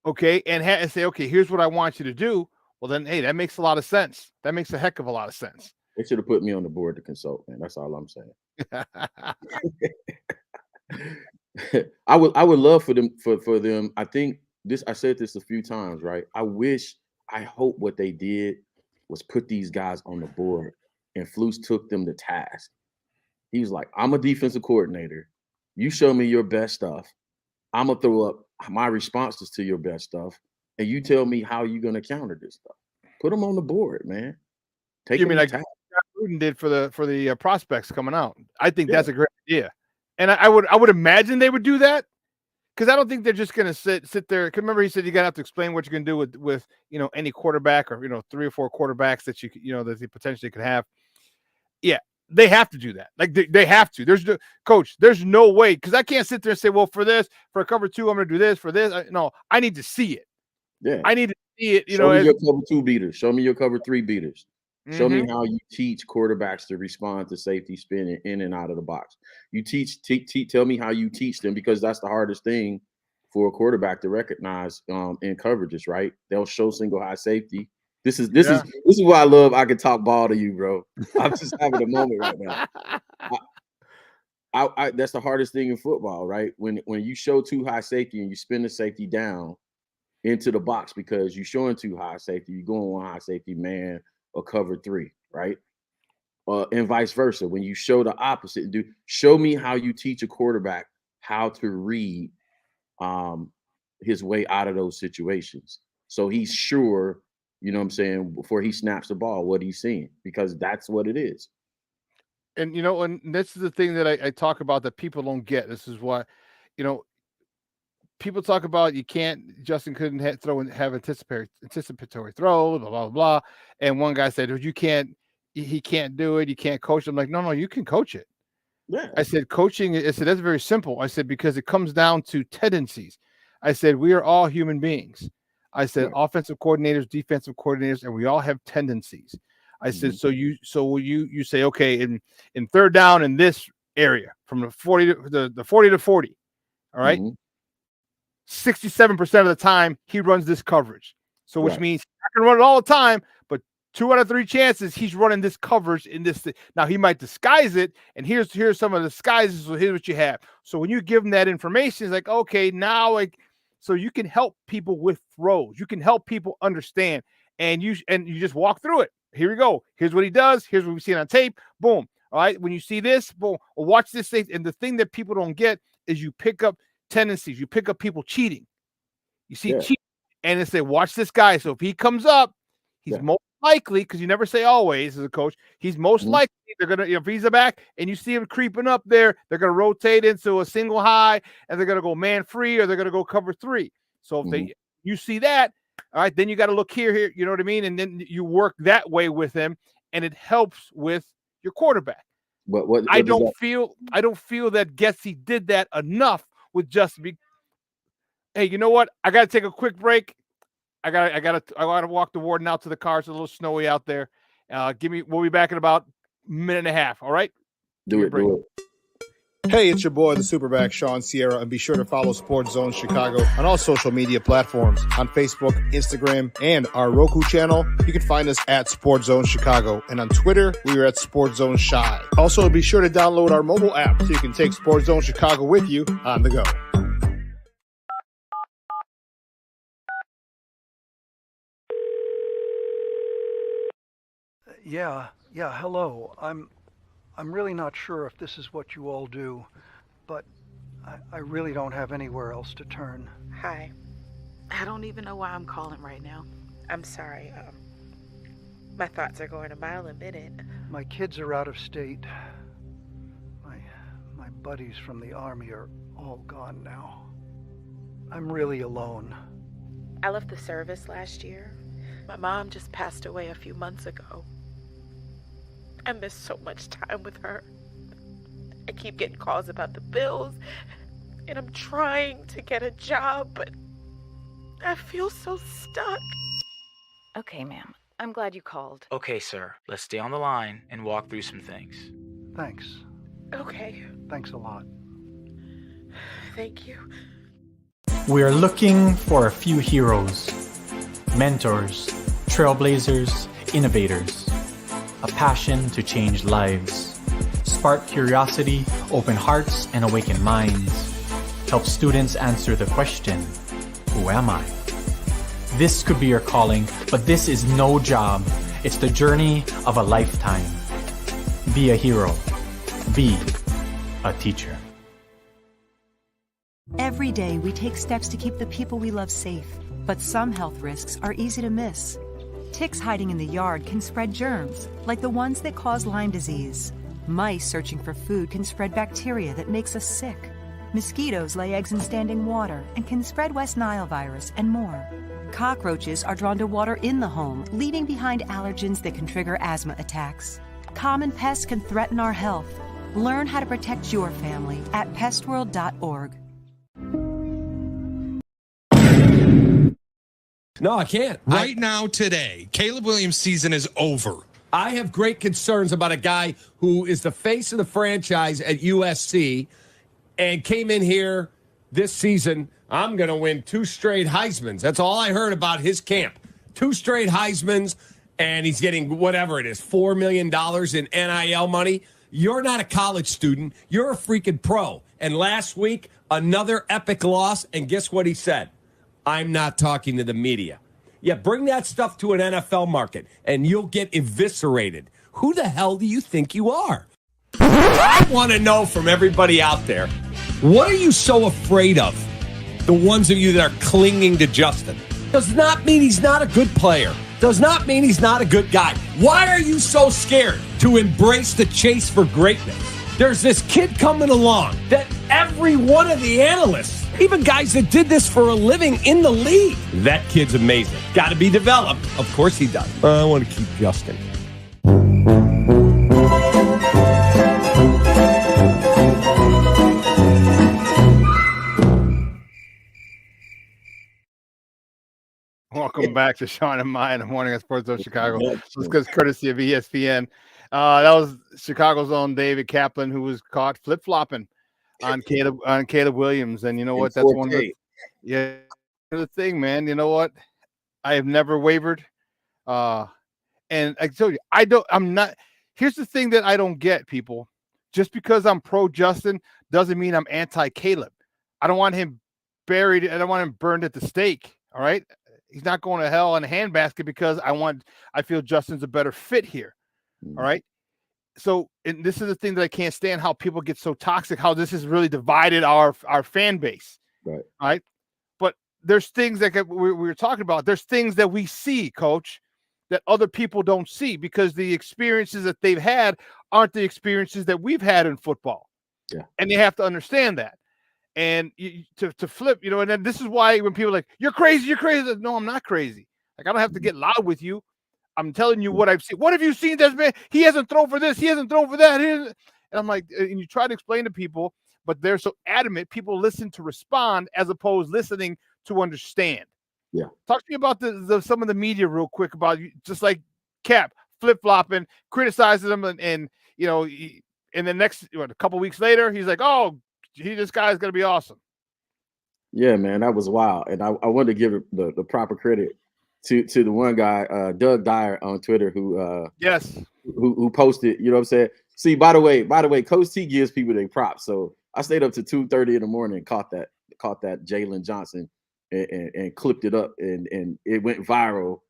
okay, and say, okay, here's what I want you to do. Well, then, hey, that makes a lot of sense. That makes a heck of a lot of sense. They should have put me on the board to consult, man. That's all I'm saying. I would love for them for them. I think I said this a few times, right? I hope what they did was put these guys on the board and Flus took them to task. He was like, I'm a defensive coordinator. You show me your best stuff. I'm going to throw up my responses to your best stuff. And you tell me how you're going to counter this stuff. Put them on the board, man. You mean like Gruden did for the prospects coming out. I think that's a great idea, and I would imagine they would do that because I don't think they're just going to sit there. Cause remember, he said you got to have to explain what you're going to do with any quarterback or 3 or 4 quarterbacks that that they potentially could have. Yeah, they have to do that. Like they have to. There's no way because I can't sit there and say, well, for a cover 2, I'm going to do this for this. No, I need to see it. Yeah, I need to see it. Show me your cover 2 beaters. Show me your cover 3 beaters. Show me how you teach quarterbacks to respond to safety spinning in and out of the box. You tell me how you teach them because that's the hardest thing for a quarterback to recognize in coverages, right? They'll show single high safety. This is why I love. I can talk ball to you, bro. I'm just having a moment right now. That's the hardest thing in football, right? When you show too high safety and you spin the safety down into the box because you're showing too high safety, you go on one high safety man or cover 3, right? And vice versa. When you show the opposite, show me how you teach a quarterback how to read his way out of those situations. So he's sure, you know what I'm saying, before he snaps the ball, what he's seeing, because that's what it is. And, and this is the thing that I talk about that people don't get. This is why, people talk about Justin couldn't have anticipatory throws, blah, blah, blah. And one guy said, he can't do it. You can't coach. I'm like, no, you can coach it. Yeah. I said, coaching, that's very simple. I said, because it comes down to tendencies. I said, we are all human beings. I said, offensive coordinators, defensive coordinators, and we all have tendencies. I said, so you say, okay, in third down in this area from the 40 to 40. All right. 67% of the time he runs this coverage. So which means I can run it all the time, but 2 out of 3 chances he's running this coverage in this thing. Now he might disguise it, and here's some of the disguises. So here's what you have. So when you give him that information, it's like, okay, now so you can help people with throws. You can help people understand, and you just walk through it. Here we go. Here's what he does. Here's what we see on tape. Boom. All right. When you see this, boom, or watch this thing. And the thing that people don't get is you pick up tendencies. You pick up people cheating. You see cheating, and they say, watch this guy. So if he comes up, he's most likely, because you never say always as a coach, he's most likely they're gonna, if he's a back and you see him creeping up there, they're gonna rotate into a single high and they're gonna go man free or they're gonna go cover 3. So if you see that, all right, then you got to look here, you know what I mean? And then you work that way with him, and it helps with your quarterback. What I don't feel that Getsy did that enough with Justin. Hey, you know what? I got to take a quick break. I got to walk the warden out to the car. It's a little snowy out there. We'll be back in about a minute and a half. All right? Do it. Hey, it's your boy, the SuperBack, Shawn Sierra, and be sure to follow Sports Zone Chicago on all social media platforms, on Facebook, Instagram, and our Roku channel. You can find us at Sports Zone Chicago, and on Twitter, we are at Sports Zone Shy. Also, be sure to download our mobile app so you can take Sports Zone Chicago with you on the go. Yeah, hello. I'm really not sure if this is what you all do, but I really don't have anywhere else to turn. Hi. I don't even know why I'm calling right now. I'm sorry. My thoughts are going a mile a minute. My kids are out of state. My buddies from the Army are all gone now. I'm really alone. I left the service last year. My mom just passed away a few months ago. I miss so much time with her. I keep getting calls about the bills, and I'm trying to get a job, but I feel so stuck. Okay, ma'am. I'm glad you called. Okay, sir. Let's stay on the line and walk through some things. Thanks. Okay. Thanks a lot. Thank you. We are looking for a few heroes, mentors, trailblazers, innovators. A passion to change lives, spark curiosity, open hearts, and awaken minds. Help students answer the question, who am I? This could be your calling, but this is no job. It's the journey of a lifetime. Be a hero. Be a teacher. Every day we take steps to keep the people we love safe, but some health risks are easy to miss. Ticks hiding in the yard can spread germs, like the ones that cause Lyme disease. Mice searching for food can spread bacteria that makes us sick. Mosquitoes lay eggs in standing water and can spread West Nile virus and more. Cockroaches are drawn to water in the home, leaving behind allergens that can trigger asthma attacks. Common pests can threaten our health. Learn how to protect your family at pestworld.org. No, I can't. Right now, today, Caleb Williams' season is over. I have great concerns about a guy who is the face of the franchise at USC and came in here this season. I'm going to win 2 straight Heismans. That's all I heard about his camp. 2 straight Heismans, and he's getting whatever it is, $4 million in NIL money. You're not a college student. You're a freaking pro. And last week, another epic loss, and guess what he said? I'm not talking to the media. Yeah, bring that stuff to an NFL market, and you'll get eviscerated. Who the hell do you think you are? I want to know from everybody out there, what are you so afraid of? The ones of you that are clinging to Justin. Does not mean he's not a good player. Does not mean he's not a good guy. Why are you so scared to embrace the chase for greatness? There's this kid coming along that every one of the analysts, even guys that did this for a living in the league, that kid's amazing. Got to be developed. Of course he does. I want to keep Justin. Welcome back to Shawn and Maya in the morning at Sports Zone Chicago. This goes courtesy of ESPN. That was Chicago's own David Kaplan, who was caught flip-flopping on Caleb Williams. And you know what? That's one of the thing, man. You know what? I have never wavered. And I told you, I'm not. Here's the thing that I don't get, people. Just because I'm pro Justin doesn't mean I'm anti Caleb. I don't want him buried. I don't want him burned at the stake. All right. He's not going to hell in a handbasket because I feel Justin's a better fit here. All right. So, and this is the thing that I can't stand, how people get so toxic, how this has really divided our fan base. Right. All right. But there's things that we were talking about. There's things that we see, Coach, that other people don't see because the experiences that they've had aren't the experiences that we've had in football. Yeah. And they have to understand that. And to flip, you know, and then this is why when people are like, you're crazy. No, I'm not crazy. Like, I don't have to get loud with you. I'm telling you what I've seen. What have you seen? He hasn't thrown for this. He hasn't thrown for that. And I'm like, and you try to explain to people, but they're so adamant. People listen to respond as opposed listening to understand. Yeah. Talk to me about some of the media real quick about just like Cap flip-flopping, criticizing them. And you know, in the next a couple weeks later, he's like, oh, this guy's going to be awesome. Yeah, man, that was wild. And I wanted to give the proper credit to the one guy, Doug Dyer on Twitter, who posted, you know what I'm saying? See, by the way, Coach T gives people their props. So I stayed up to 2:30 in the morning and caught that Jalen Johnson and clipped it up and it went viral.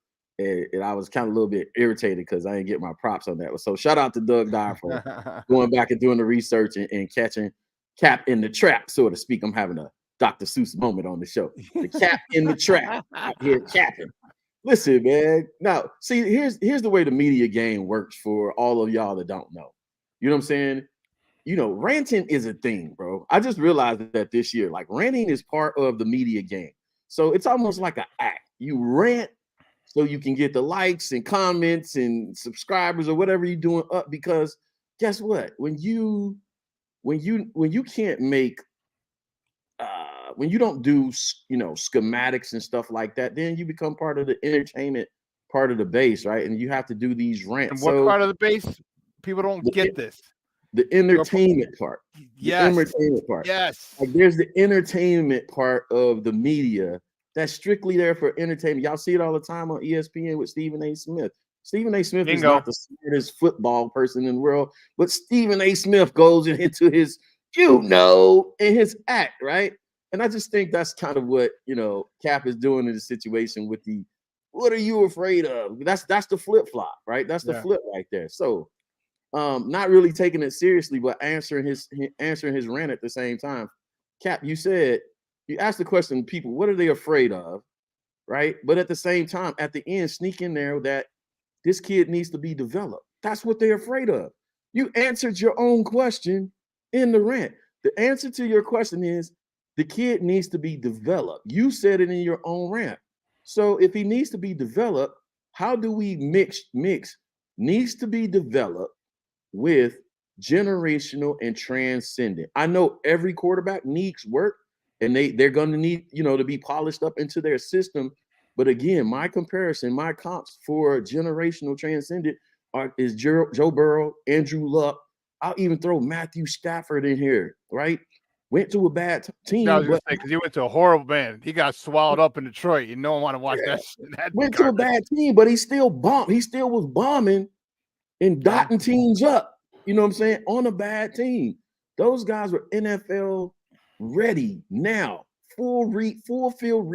And I was kind of a little bit irritated because I didn't get my props on that. So shout out to Doug Dyer for going back and doing the research and catching Cap in the trap, so to speak. I'm having a Dr. Seuss moment on the show. The Cap in the trap out here capping. Listen, man. Now, see, here's the way the media game works for all of y'all that don't know. You know what I'm saying? You know, ranting is a thing, bro. I just realized that this year. Like, ranting is part of the media game. So it's almost like an act. You rant so you can get the likes and comments and subscribers or whatever you're doing up, because guess what? When you can't make when you don't do, you know, schematics and stuff like that, then you become part of the entertainment part of the base, right? And you have to do these rants. And what part of the base? People don't get this. The entertainment part. Yes. The entertainment part. Yes. Like, there's the entertainment part of the media that's strictly there for entertainment. Y'all see it all the time on ESPN with Stephen A. Smith. Stephen A. Smith is not the smartest football person in the world, but Stephen A. Smith goes into his, in his act, right? And I just think that's kind of what, you know, Cap is doing in the situation with the, what are you afraid of? That's the flip-flop, right? That's the flip right there. So not really taking it seriously, but answering his rant at the same time. Cap, you asked the question to people, what are they afraid of? right? But at the same time, at the end, sneak in there that this kid needs to be developed. That's what they're afraid of. You answered your own question in the rant. The answer to your question is the kid needs to be developed. You said it in your own rant. So if he needs to be developed, how do we mix needs to be developed with generational and transcendent? I know every quarterback needs work and they're going to need, to be polished up into their system. But again, my comps for generational transcendent is Joe Burrow, Andrew Luck. I'll even throw Matthew Stafford in here, right? Went to a bad team. I was going to say, because he went to a horrible man. He got swallowed up in Detroit. You don't want to watch that. Went to a bad team, but he still bombed. He still was bombing and dotting teams up. You know what I'm saying? On a bad team. Those guys were NFL ready now. Full field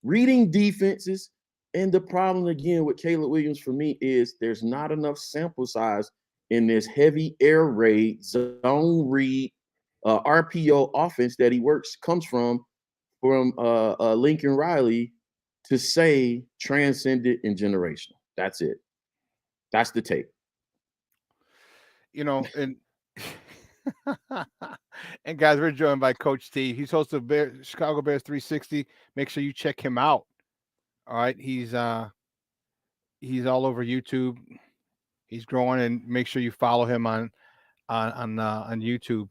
reading defenses. And the problem again with Caleb Williams for me is there's not enough sample size in this heavy air raid, zone read, RPO offense that he comes from Lincoln Riley to say transcendent and generational. That's it. That's the take. And and guys, we're joined by Coach T. He's host of Chicago Bears 360. Make sure you check him out. All right, he's all over YouTube. He's growing, and make sure you follow him on YouTube.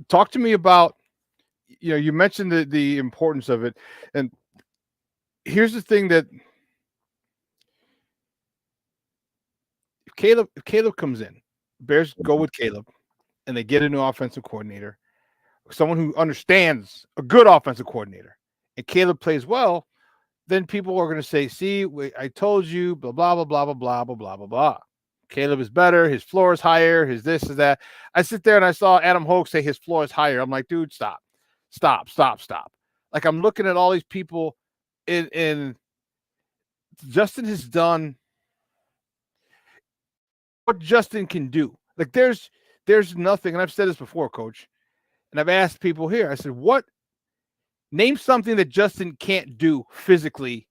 Talk to me about. You mentioned the importance of it, and here's the thing that if Caleb comes in, Bears go with Caleb, and they get a new offensive coordinator, someone who understands a good offensive coordinator, and Caleb plays well, then people are going to say, see, I told you, blah, blah, blah, blah, blah, blah, blah, blah, blah, blah. Caleb is better. His floor is higher. His this is that. I sit there and I saw Adam Hoke say his floor is higher. I'm like, dude, stop. Like, I'm looking at all these people in Justin has done what Justin can do. Like, there's nothing, and I've said this before, Coach, and I've asked people here. I said, name something that Justin can't do physically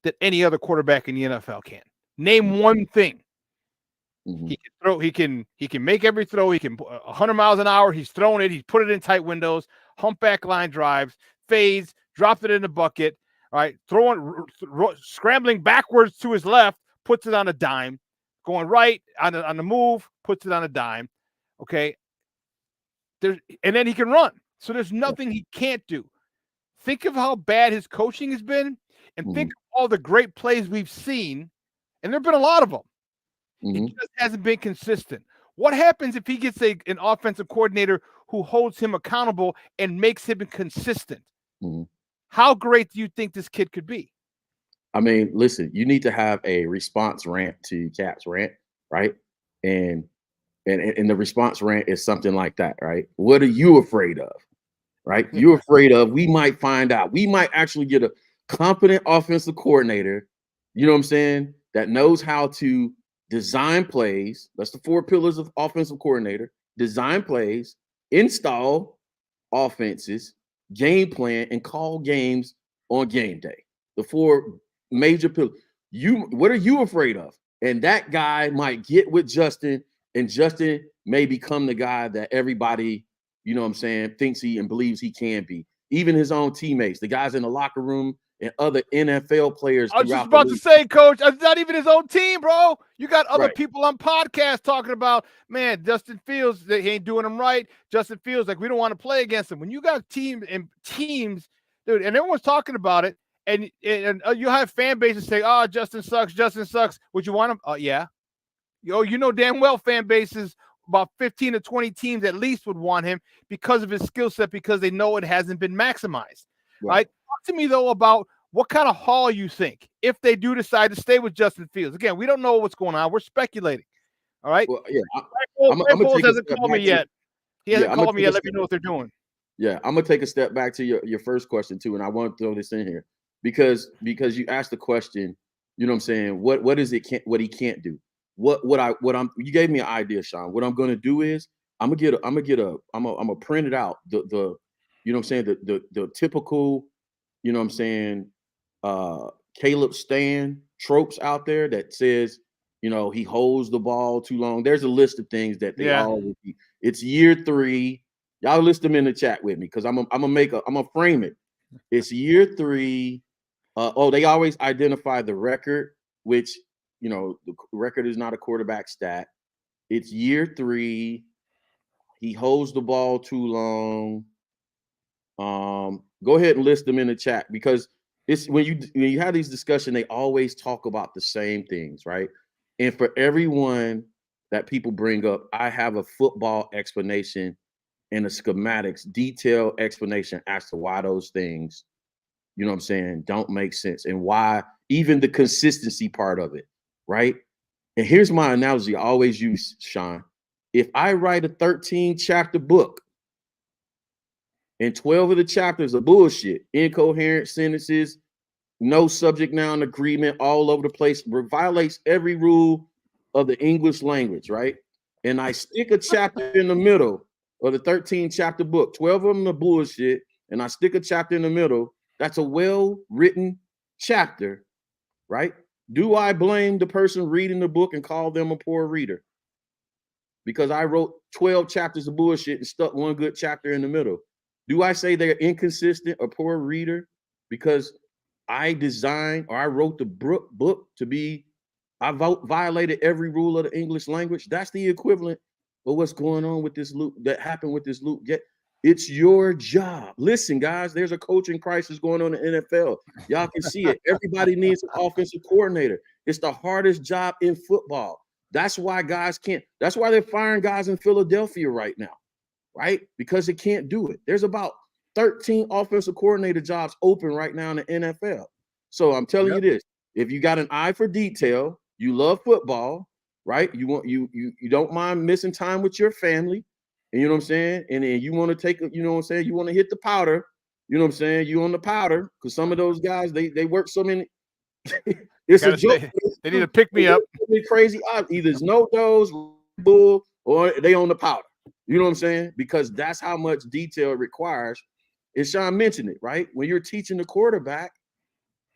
that any other quarterback in the NFL can. Name one thing. Mm-hmm. He can throw. He can make every throw. He can 100 miles an hour. He's throwing it. He's put it in tight windows. Humpback line drives, fades, dropped it in the bucket. All right, scrambling backwards to his left, puts it on a dime. Going right on the move, puts it on a dime. Okay. And then he can run. So there's nothing he can't do. Think of how bad his coaching has been, and think of all the great plays we've seen, and there have been a lot of them. He just hasn't been consistent. What happens if he gets an offensive coordinator who holds him accountable and makes him consistent? How great do you think this kid could be? I mean, listen, you need to have a response rant to Cap's rant, right? And the response rant is something like that, right? What are you afraid of? Right? You're afraid of, we might find out. We might actually get a competent offensive coordinator, you know what I'm saying, that knows how to design plays. That's the 4 pillars of offensive coordinator. Design plays, install offenses, game plan, and call games on game day. The 4 major pillars. What are you afraid of? And that guy might get with Justin, and Justin may become the guy that everybody, you know what I'm saying, thinks he and believes he can be. Even his own teammates, the guys in the locker room and other NFL players. I was just about to say, Coach, it's not even his own team, bro. You got other people on podcasts talking about, man, Justin Fields, he ain't doing them right. Justin Fields, like, we don't want to play against him. When you got teams, dude, and everyone's talking about it, and you have fan bases say, oh, Justin sucks. Would you want him? Yeah. You know damn well fan bases, about 15 to 20 teams at least would want him because of his skill set, because they know it hasn't been maximized. Right? Talk to me, though, about what kind of haul you think if they do decide to stay with Justin Fields. Again, we don't know what's going on. We're speculating. All right? Well, yeah. Brett Bowles hasn't called me yet. He hasn't called me yet. Let me know what they're doing. Yeah, I'm going to take a step back to your first question, too, and I want to throw this in here because you asked the question, you know what I'm saying, what is it what he can't do? You gave me an idea, Shawn. What I'm gonna do is I'm gonna print it out. The you know what I'm saying, the typical you know what I'm saying, Caleb Stan tropes out there that says, you know, he holds the ball too long. There's a list of things that they all repeat. It's year 3. Y'all list them in the chat with me because I'm gonna frame it. It's year 3. They always identify the record, which, you know, the record is not a quarterback stat. It's year 3. He holds the ball too long. Go ahead and list them in the chat because it's when you have these discussions, they always talk about the same things, right? And for everyone that people bring up, I have a football explanation and a schematics, detailed explanation as to why those things, you know what I'm saying, don't make sense and why even the consistency part of it, right? And here's my analogy I always use, Shawn. If I write a 13-chapter book and 12 of the chapters are bullshit, incoherent sentences, no subject noun agreement all over the place, violates every rule of the English language, right? And I stick a chapter in the middle of the 13-chapter book, 12 of them are bullshit, and I stick a chapter in the middle, that's a well-written chapter, right? Do I blame the person reading the book and call them a poor reader? Because I wrote 12 chapters of bullshit and stuck one good chapter in the middle. Do I say they're inconsistent or poor reader because I designed or I wrote the book to be, I violated every rule of the English language? That's the equivalent of what's going on with this loop that happened with this loop. It's your job. Listen, guys, there's a coaching crisis going on in the NFL. Y'all can see it. Everybody needs an offensive coordinator. It's the hardest job in football. That's why that's why they're firing guys in Philadelphia right now, right? Because they can't do it. There's about 13 offensive coordinator jobs open right now in the NFL. So I'm telling you this, if you got an eye for detail, you love football, right? You don't mind missing time with your family, and you know what I'm saying? And then you want to take, you know what I'm saying? You want to hit the powder, you know what I'm saying? You on the powder, because some of those guys, they work so many. It's a joke. They need to pick me up. Crazy. Either it's no dose, bull, or they on the powder. You know what I'm saying? Because that's how much detail it requires. And Shawn mentioned it, right? When you're teaching the quarterback,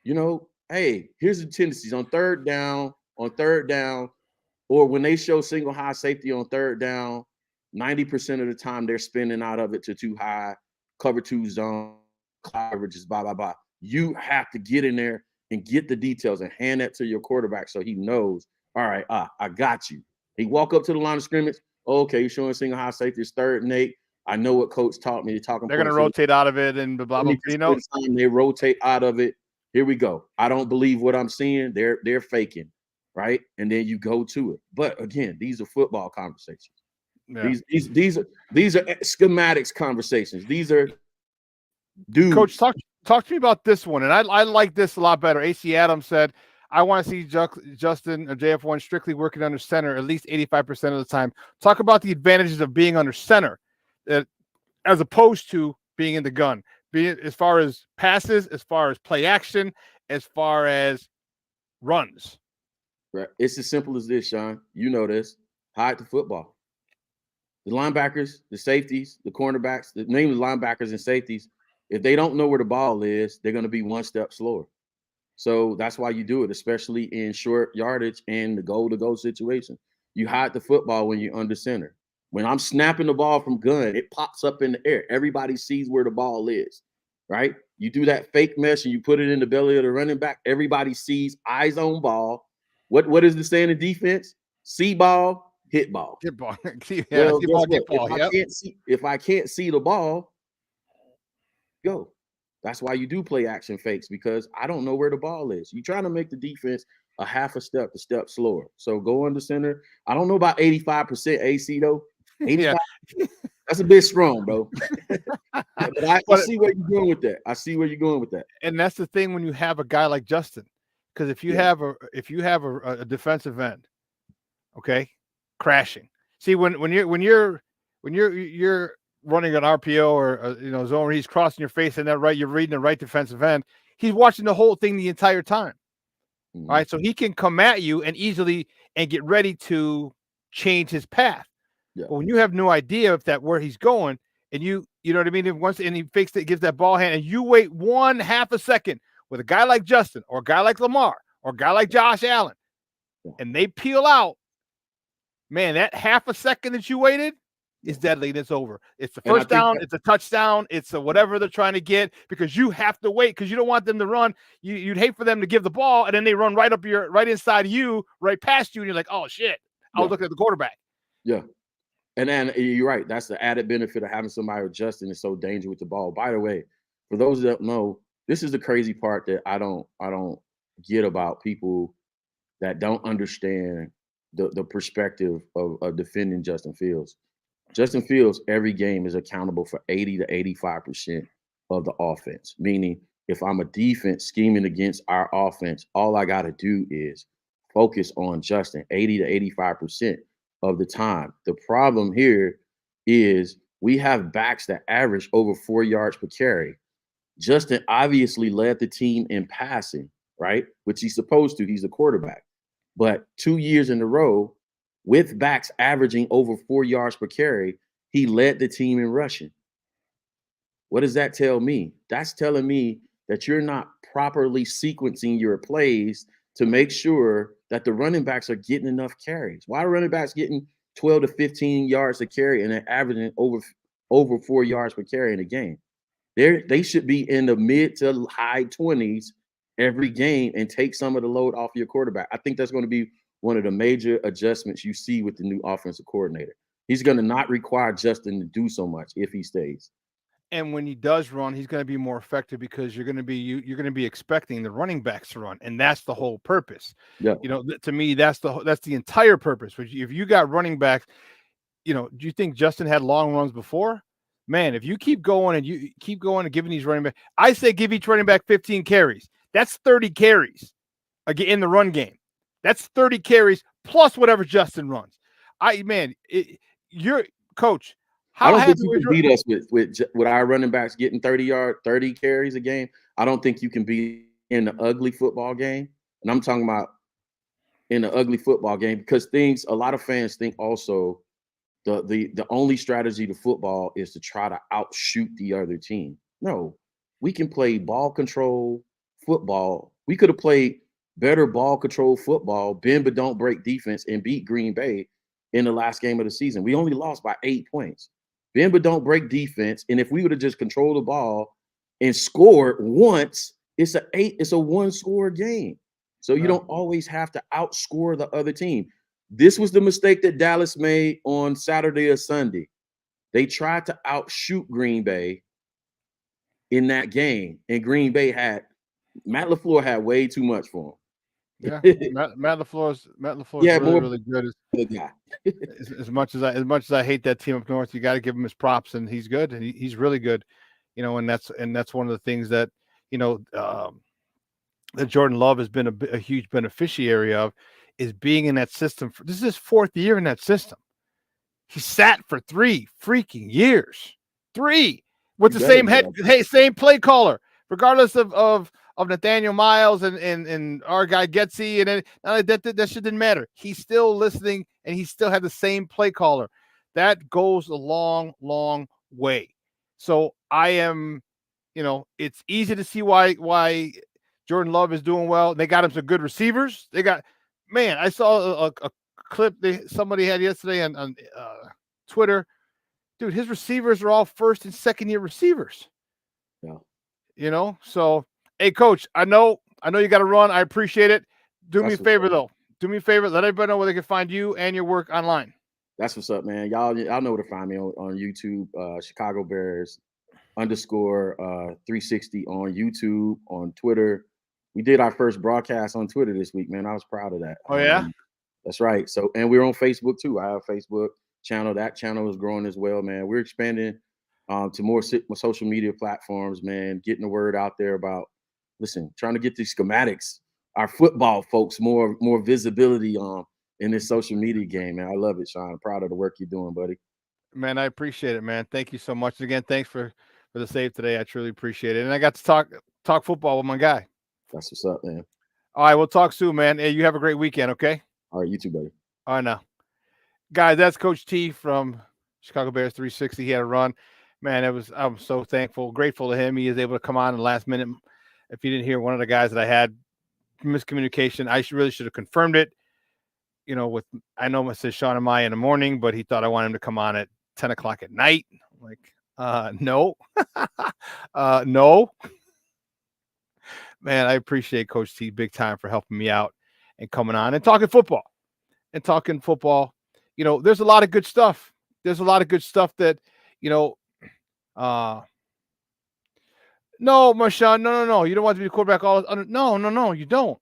you know, hey, here's the tendencies on third down, or when they show single high safety on third down, 90% of the time they're spinning out of it to too high, cover 2 zone, coverages, blah, blah, blah. You have to get in there and get the details and hand that to your quarterback so he knows, all right, I got you. He walk up to the line of scrimmage. Okay, you're showing single high safety. It's 3rd and 8. I know what coach taught me. They're going to rotate out of it and blah, blah, blah. You know, they rotate out of it. Here we go. I don't believe what I'm seeing. They're faking, right? And then you go to it. But again, these are football conversations. Yeah. These are schematics conversations. These are dudes. Coach, talk to me about this one. And I like this a lot better. AC Adams said, I want to see Justin or JF1 strictly working under center at least 85% of the time. Talk about the advantages of being under center as opposed to being in the gun, as far as passes, as far as play action, as far as runs. Right. It's as simple as this, Shawn. You know this. Hide the football. The linebackers, the safeties, the cornerbacks, namely linebackers and safeties, if they don't know where the ball is, they're going to be one step slower. So that's why you do it, especially in short yardage and the goal-to-go situation. You hide the football when you're under center. When I'm snapping the ball from gun, it pops up in the air. Everybody sees where the ball is, right? You do that fake mesh and you put it in the belly of the running back. Everybody sees eyes on ball. What is the saying in defense? See ball, hit ball. Hit ball. Well, hit ball. If I can't see the ball, go. That's why you do play action fakes, because I don't know where the ball is. You're trying to make the defense a half a step slower. So go under center. I don't know about 85% AC though. 85. Yeah. That's a bit strong, bro. But I see where you're going with that. And that's the thing when you have a guy like Justin, because if you have a defensive end, okay, crashing. See, when you're running an RPO or zone where he's crossing your face and that right, you're reading the right defensive end. He's watching the whole thing the entire time. Mm-hmm. Right, so he can come at you and easily and get ready to change his path. Yeah. But when you have no idea where he's going, and you know what I mean? And he fakes it, gives that ball hand, and you wait 1/2 a second with a guy like Justin or a guy like Lamar or a guy like Josh Allen, and they peel out, man, that 1/2 a second that you waited is deadly, and it's over. It's the first down, it's a touchdown, it's a whatever they're trying to get, because you have to wait because you don't want them to run. You'd hate for them to give the ball, and then they run right inside you, right past you, and you're like, oh shit, I was looking at the quarterback. Yeah. And then you're right. That's the added benefit of having somebody with Justin is so dangerous with the ball. By the way, for those that know, this is the crazy part that I don't get about people that don't understand the perspective of defending Justin Fields. Justin Fields, every game is accountable for 80 to 85% of the offense. Meaning, if I'm a defense scheming against our offense, all I got to do is focus on Justin 80 to 85% of the time. The problem here is we have backs that average over 4 yards per carry. Justin obviously led the team in passing, right? Which he's supposed to. He's a quarterback. But 2 years in a row, with backs averaging over 4 yards per carry, he led the team in rushing. What does that tell me? That's telling me that you're not properly sequencing your plays to make sure that the running backs are getting enough carries. Why are running backs getting 12 to 15 yards a carry and they're averaging over 4 yards per carry in a game? They should be in the mid to high 20s every game and take some of the load off your quarterback. I think that's going to be one of the major adjustments you see with the new offensive coordinator. He's going to not require Justin to do so much if he stays. And when he does run, he's going to be more effective because you're going to be expecting the running backs to run, and that's the whole purpose. Yeah. You know, to me, that's the entire purpose. If you got running backs, you know, do you think Justin had long runs before? Man, if you keep going and giving these running back, I say give each running back 15 carries. That's 30 carries again in the run game. That's 30 carries plus whatever Justin runs. You're coach. I don't think you can beat us with our running backs getting 30 carries a game. I don't think you can be in the ugly football game. And I'm talking about in the ugly football game because a lot of fans think also the only strategy to football is to try to outshoot the other team. No, we can play ball control football. We could have played better ball control football, bend but don't break defense, and beat Green Bay in the last game of the season. We only lost by 8 points. Bend but don't break defense. And if we would have just controlled the ball and scored once, it's a one-score game. So you don't always have to outscore the other team. This was the mistake that Dallas made on Saturday or Sunday. They tried to outshoot Green Bay in that game, and Green Bay Matt LaFleur had way too much for him. Yeah, Matt LaFleur's really good. As much as I hate that team up north, you got to give him his props, and he's good, and he's really good. You know, and that's one of the things that that Jordan Love has been a huge beneficiary of, is being in that system. This is his 4th year in that system. He sat for 3 freaking years, 3 with the same play caller, regardless of Nathaniel Miles and our guy Getsy, and that shit didn't matter. He's still listening, and he still had the same play caller. That goes a long, long way. So I am, it's easy to see why Jordan Love is doing well. They got him some good receivers. I saw a clip somebody had yesterday on Twitter. Dude, his receivers are all 1st and 2nd year receivers. Yeah. So hey, Coach, I know you got to run. I appreciate it. Do me a favor, though. Do me a favor. Let everybody know where they can find you and your work online. That's what's up, man. Y'all know where to find me on YouTube, Chicago Bears _360 on YouTube, on Twitter. We did our first broadcast on Twitter this week, man. I was proud of that. Oh, yeah? That's right. So, and we're on Facebook, too. I have a Facebook channel. That channel is growing as well, man. We're expanding to more social media platforms, man, getting the word out there about, trying to get these schematics, our football folks, more visibility in this social media game, man. I love it, Shawn. I'm proud of the work you're doing, buddy. Man, I appreciate it, man. Thank you so much. Again, thanks for the save today. I truly appreciate it. And I got to talk football with my guy. That's what's up, man. All right, we'll talk soon, man. Hey, you have a great weekend, okay? All right, you too, buddy. All right, now. Guys, that's Coach T from Chicago Bears 360. He had a run. Man, I'm so thankful, grateful to him. He is able to come on in the last minute. If you didn't hear one of the guys that I had miscommunication, I really should have confirmed it. I know it says Shawn and Maya in the morning, but he thought I wanted him to come on at 10 o'clock at night. I'm like, no, no. Man, I appreciate Coach T big time for helping me out and coming on and talking football. There's a lot of good stuff. There's a lot of good stuff that, no, Marshawn, no. You don't want to be the quarterback all. No, you don't.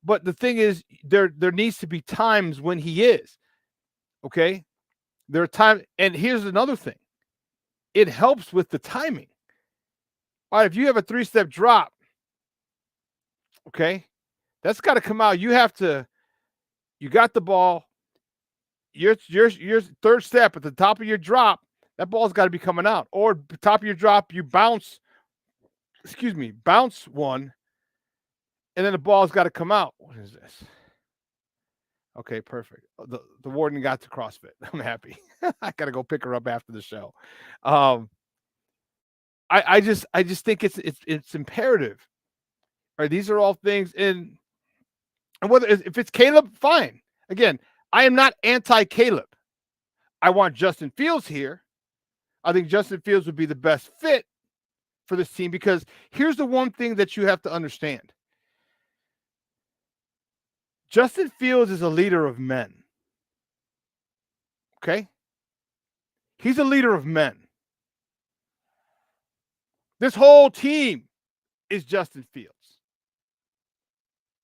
But the thing is, there needs to be times when he is. Okay? There are times, and here's another thing. It helps with the timing. All right, if you have a 3-step drop, okay, that's got to come out. You got the ball. Your third step at the top of your drop, that ball's got to be coming out. Or the top of your drop, you bounce one, and then the ball's got to come out. What is this? Okay, perfect. The warden got to CrossFit. I'm happy. I got to go pick her up after the show. I just think it's imperative. All right, these are all things and whether if it's Caleb, fine. Again, I am not anti-Caleb. I want Justin Fields here. I think Justin Fields would be the best fit for this team because here's the one thing that you have to understand. Justin Fields is a leader of men. Okay? He's a leader of men. This whole team is Justin Fields.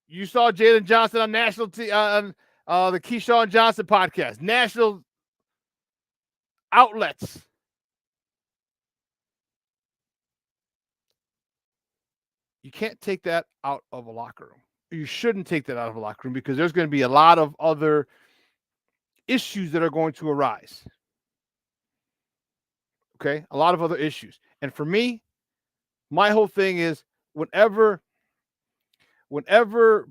You saw Jalen Johnson on on the Keyshawn Johnson podcast, national outlets. You can't take that out of a locker room. You shouldn't take that out of a locker room because there's going to be a lot of other issues that are going to arise. Okay? A lot of other issues. And for me, my whole thing is whenever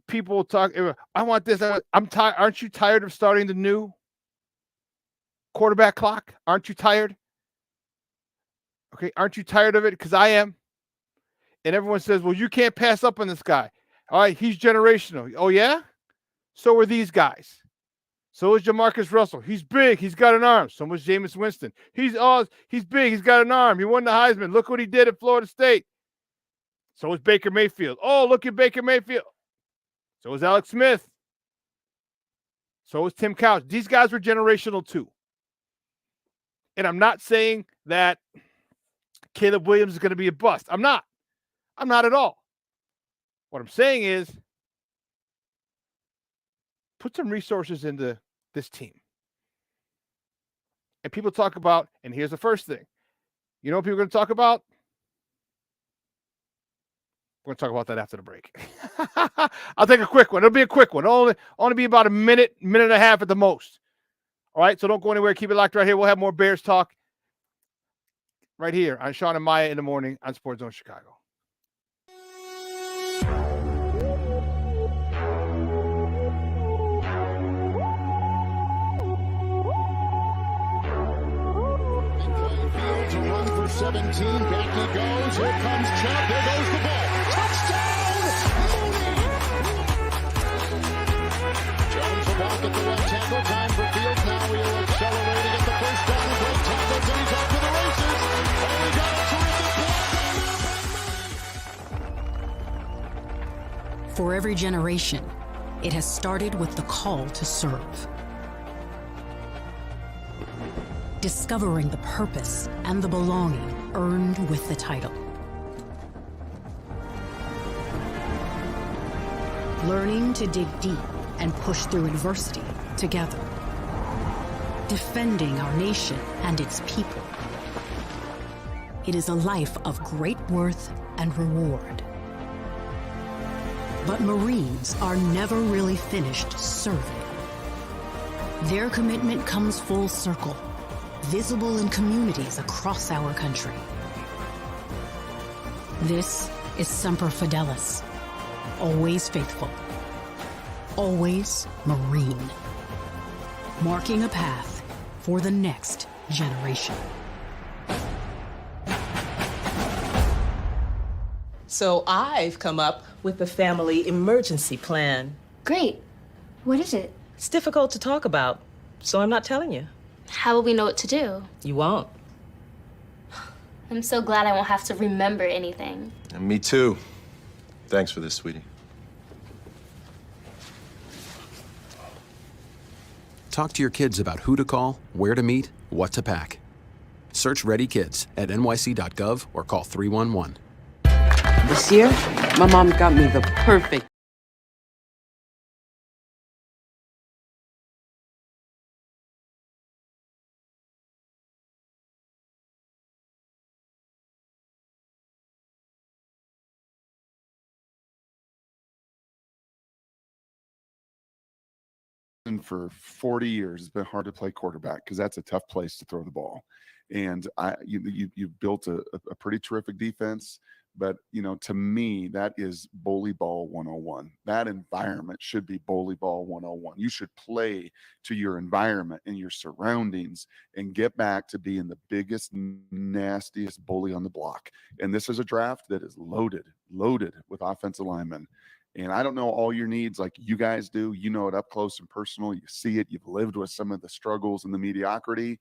people talk, I want this, I'm tired. Aren't you tired of starting the new quarterback clock? Aren't you tired? Okay, aren't you tired of it? Because I am. And everyone says, well, you can't pass up on this guy. All right, he's generational. Oh, yeah? So are these guys. So is Jamarcus Russell. He's big. He's got an arm. So was Jameis Winston. He's big. He's got an arm. He won the Heisman. Look what he did at Florida State. So is Baker Mayfield. Oh, look at Baker Mayfield. So is Alex Smith. So is Tim Couch. These guys were generational too. And I'm not saying that Caleb Williams is going to be a bust. I'm not at all. What I'm saying is put some resources into this team. And people talk about, and here's the first thing. You know what people are going to talk about? We're going to talk about that after the break. I'll take a quick one. It'll be a quick one. It'll only be about a minute and a half at the most. All right, so don't go anywhere. Keep it locked right here. We'll have more Bears talk right here on Shawn and Maya in the morning on Sports Zone Chicago. To run for 17, back he goes, here comes Chubb, there goes the ball, touchdown, Mooney! Jones will walk at the left tackle, time for Fields, now he'll accelerate to get the first down, and break tackles, and he's off to the races, and we got a terrific block. For every generation, it has started with the call to serve. Discovering the purpose and the belonging earned with the title. Learning to dig deep and push through adversity together. Defending our nation and its people. It is a life of great worth and reward. But Marines are never really finished serving. Their commitment comes full circle, visible in communities across our country. This is Semper Fidelis, always faithful, always Marine, marking a path for the next generation. So I've come up with the family emergency plan. Great. What is it? It's difficult to talk about, so I'm not telling you. How will we know what to do? You won't. I'm so glad I won't have to remember anything. And me too. Thanks for this, sweetie. Talk to your kids about who to call, where to meet, what to pack. Search Ready Kids at nyc.gov or call 311. This year, my mom got me the perfect for 40 years. It's been hard to play quarterback because that's a tough place to throw the ball. And you built a pretty terrific defense. But, to me, that is bully ball 101. That environment should be bully ball 101. You should play to your environment and your surroundings and get back to being the biggest, nastiest bully on the block. And this is a draft that is loaded with offensive linemen. And I don't know all your needs like you guys do. You know it up close and personal. You see it. You've lived with some of the struggles and the mediocrity.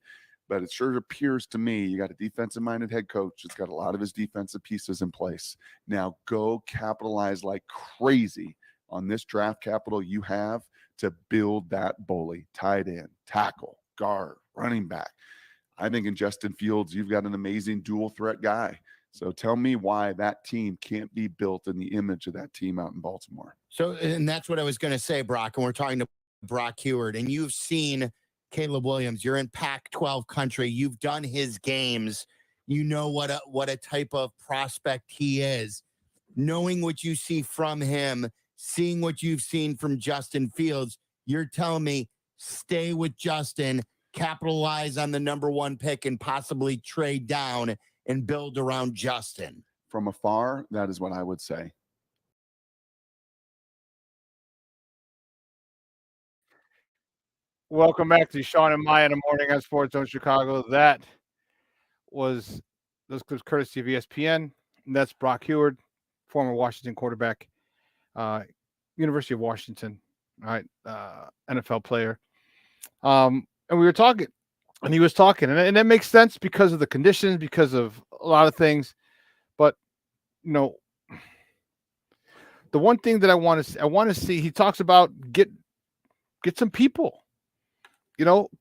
But it sure appears to me you got a defensive-minded head coach that's got a lot of his defensive pieces in place. Now go capitalize like crazy on this draft capital you have to build that bully, tight end, tackle, guard, running back. I think in Justin Fields, you've got an amazing dual-threat guy. So tell me why that team can't be built in the image of that team out in Baltimore. So, and that's what I was going to say, Brock, and we're talking to Brock Heward, and you've seen Caleb Williams. You're in Pac-12 country. You've done his games. You know what a type of prospect he is. Knowing what you see from him, seeing what you've seen from Justin Fields, you're telling me stay with Justin, capitalize on the number one pick, and possibly trade down and build around Justin. From afar, that is what I would say. Welcome back to Shawn and Maya in the morning on Sports Zone Chicago. Those clips courtesy of ESPN. And that's Brock Heward, former Washington quarterback, University of Washington, all right, NFL player. And we were talking, and he was talking, and that makes sense because of the conditions, because of a lot of things. But the one thing that I want to see, he talks about get some people.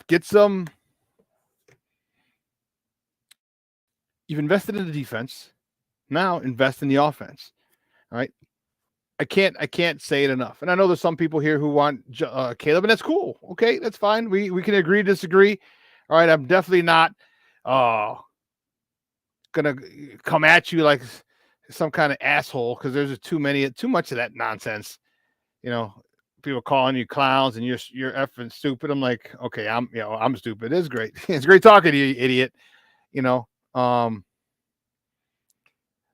Get some. You've invested in the defense. Now invest in the offense. All right. I can't say it enough. And I know there's some people here who want Caleb, and that's cool. Okay, that's fine. We can agree, disagree. All right. I'm definitely not gonna come at you like some kind of asshole because there's too much of that nonsense. People calling you clowns and you're effing stupid. I'm like, okay, I'm stupid. It's great. It's great talking to you, idiot. The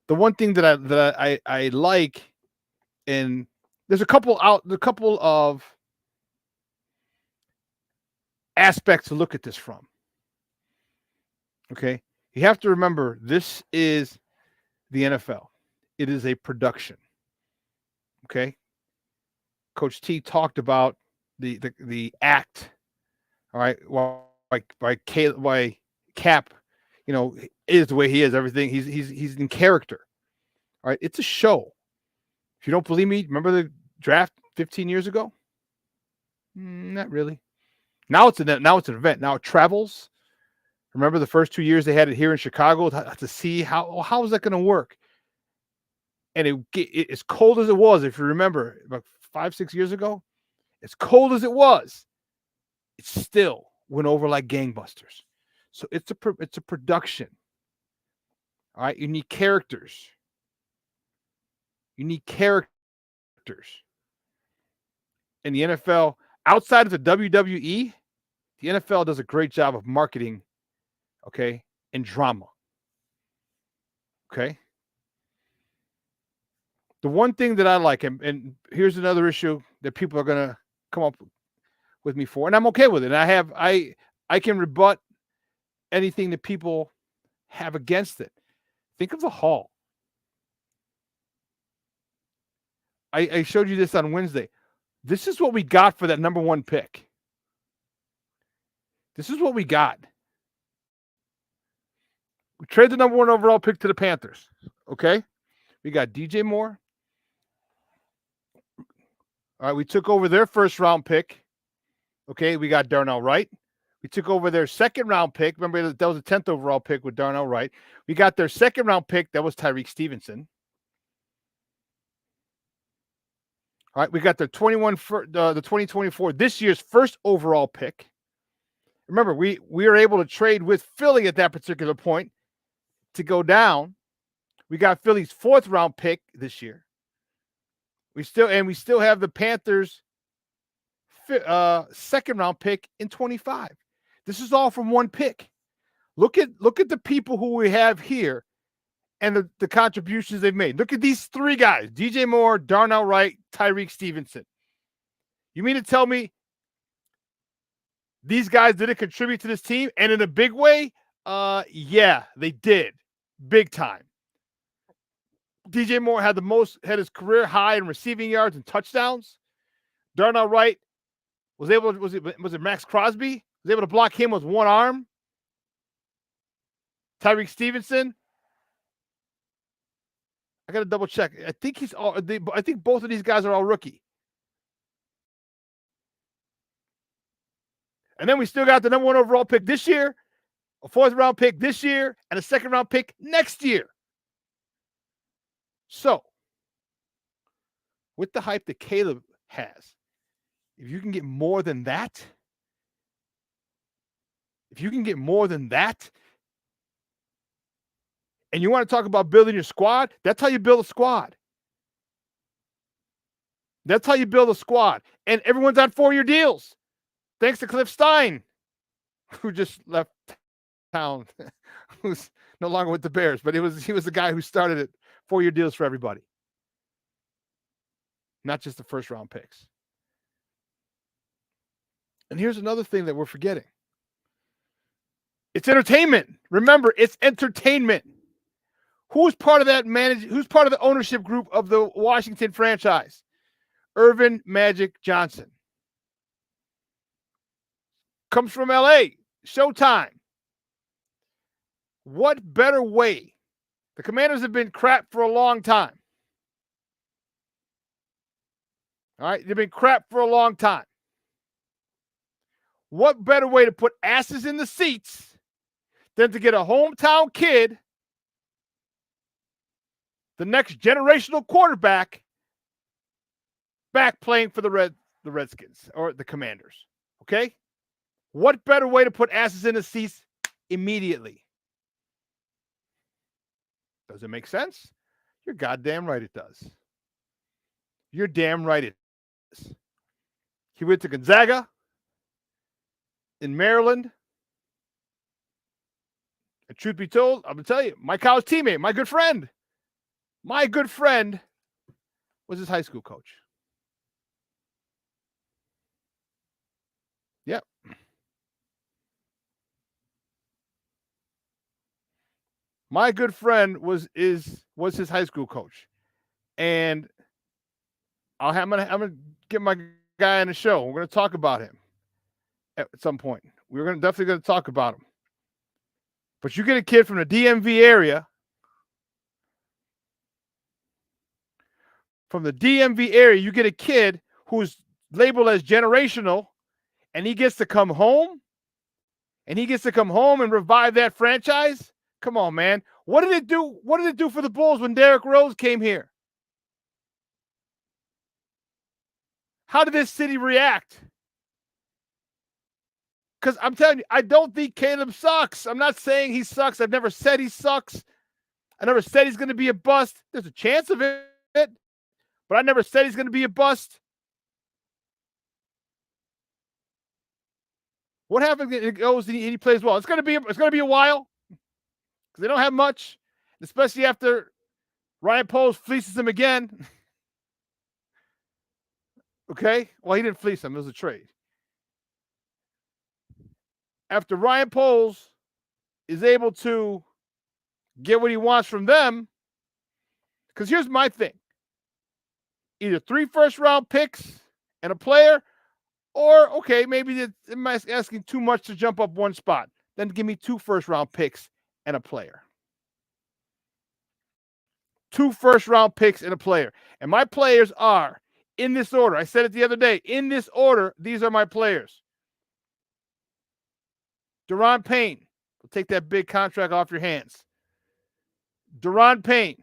one thing that I like, and there's a couple of aspects to look at this from. Okay, you have to remember this is the NFL. It is a production. Okay. Coach T talked about the act, all right, why Cap, is the way he is. Everything he's in character, all right. It's a show. If you don't believe me, remember the draft 15 years ago? Not really. Now it's an event. Now it travels. Remember the first 2 years they had it here in Chicago to see how is that going to work? And it as cold as it was, if you remember, about 5-6 years ago, as cold as it was, it still went over like gangbusters. So it's a production. All right, you need characters. In the NFL, outside of the WWE, the NFL does a great job of marketing, okay, and drama. Okay. The one thing that I like, and here's another issue that people are going to come up with me for, and I'm okay with it. And I can rebut anything that people have against it. Think of the Hall. I showed you this on Wednesday. This is what we got for that number 1 pick. This is what we got. We traded the number 1 overall pick to the Panthers. Okay? We got DJ Moore. All right, we took over their first round pick. Okay, we got Darnell Wright. We took over their second round pick. Remember, that was a 10th overall pick with Darnell Wright. We got their second round pick. That was Tyreek Stevenson. All right, we got the 2024, this year's first overall pick. Remember, we were able to trade with Philly at that particular point to go down. We got Philly's 4th round pick this year. We still have the Panthers' 2nd round pick in 25. This is all from 1 pick. Look at the people who we have here and the contributions they've made. Look at these 3 guys: DJ Moore, Darnell Wright, Tyreek Stevenson. You mean to tell me these guys didn't contribute to this team, and in a big way? Yeah, they did, big time. DJ Moore had his career high in receiving yards and touchdowns. Darnell Wright was it Max Crosby? Was able to block him with 1 arm. Tyreek Stevenson, I got to double check. I think both of these guys are all rookie. And then we still got the number 1 overall pick this year, a 4th round pick this year, and a 2nd round pick next year. So, with the hype that Caleb has, if you can get more than that, and you want to talk about building your squad, that's how you build a squad. That's how you build a squad. And everyone's on 4-year deals. Thanks to Cliff Stein, who just left town, who's no longer with the Bears, but he was the guy who started it. 4-year deals for everybody, not just the 1st round picks. And here's another thing that we're forgetting. It's entertainment. Remember, it's entertainment. Who's part of that who's part of the ownership group of the Washington franchise? Irvin Magic Johnson. Comes from LA. Showtime. What better way? The Commanders have been crap for a long time. All right, they've been crap for a long time. What better way to put asses in the seats than to get a hometown kid, the next generational quarterback, back playing for the Redskins or the Commanders? Okay? What better way to put asses in the seats immediately? Does it make sense? You're goddamn right it does. You're damn right it does. He went to Gonzaga in Maryland. And truth be told, I'm going to tell you, my college teammate, my good friend was his high school coach. Yep. My good friend was his high school coach, and I'm gonna get my guy on the show. We're gonna talk about him at some point. We're definitely gonna talk about him. But you get a kid from the DMV area, you get a kid who's labeled as generational, and he gets to come home, and revive that franchise. Come on, man. What did it do? What did it do for the Bulls when Derrick Rose came here? How did this city react? Because I'm telling you, I don't think Caleb sucks. I'm not saying he sucks. I've never said he sucks. I never said he's going to be a bust. There's a chance of it, but I never said he's going to be a bust. What happens if he goes and he plays well? It's going to be a while. They don't have much, especially after Ryan Poles fleeces him again. Okay? Well, he didn't fleece him. It was a trade. After Ryan Poles is able to get what he wants from them, because here's my thing. either 3 first-round picks and a player, or, okay, maybe I'm asking too much to jump up one spot. Then give me 2 first-round picks and a player. 2 first-round picks and a player. And my players are in this order. I said it the other day. In this order, these are my players. Deron Payne. We'll take that big contract off your hands. Deron Payne.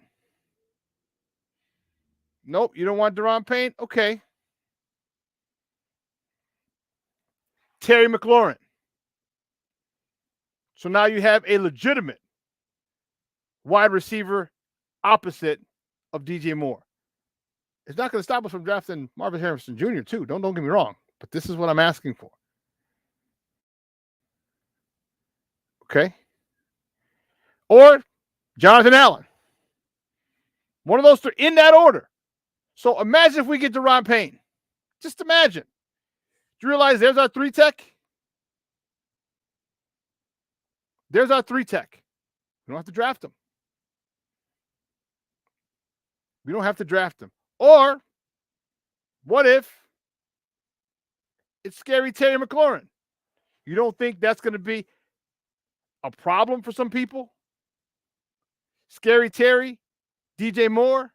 Nope, you don't want Deron Payne? Okay. Terry McLaurin. So now you have a legitimate wide receiver opposite of DJ Moore. It's not going to stop us from drafting Marvin Harrison Jr. too. Don't get me wrong, but this is what I'm asking for. Okay? Or Jonathan Allen. One of those 3 in that order. So imagine if we get Deron Payne. Just imagine. Do you realize there's our 3 tech? There's our 3 tech. We don't have to draft him. We don't have to draft him. Or what if it's Scary Terry McLaurin? You don't think that's going to be a problem for some people? Scary Terry, DJ Moore.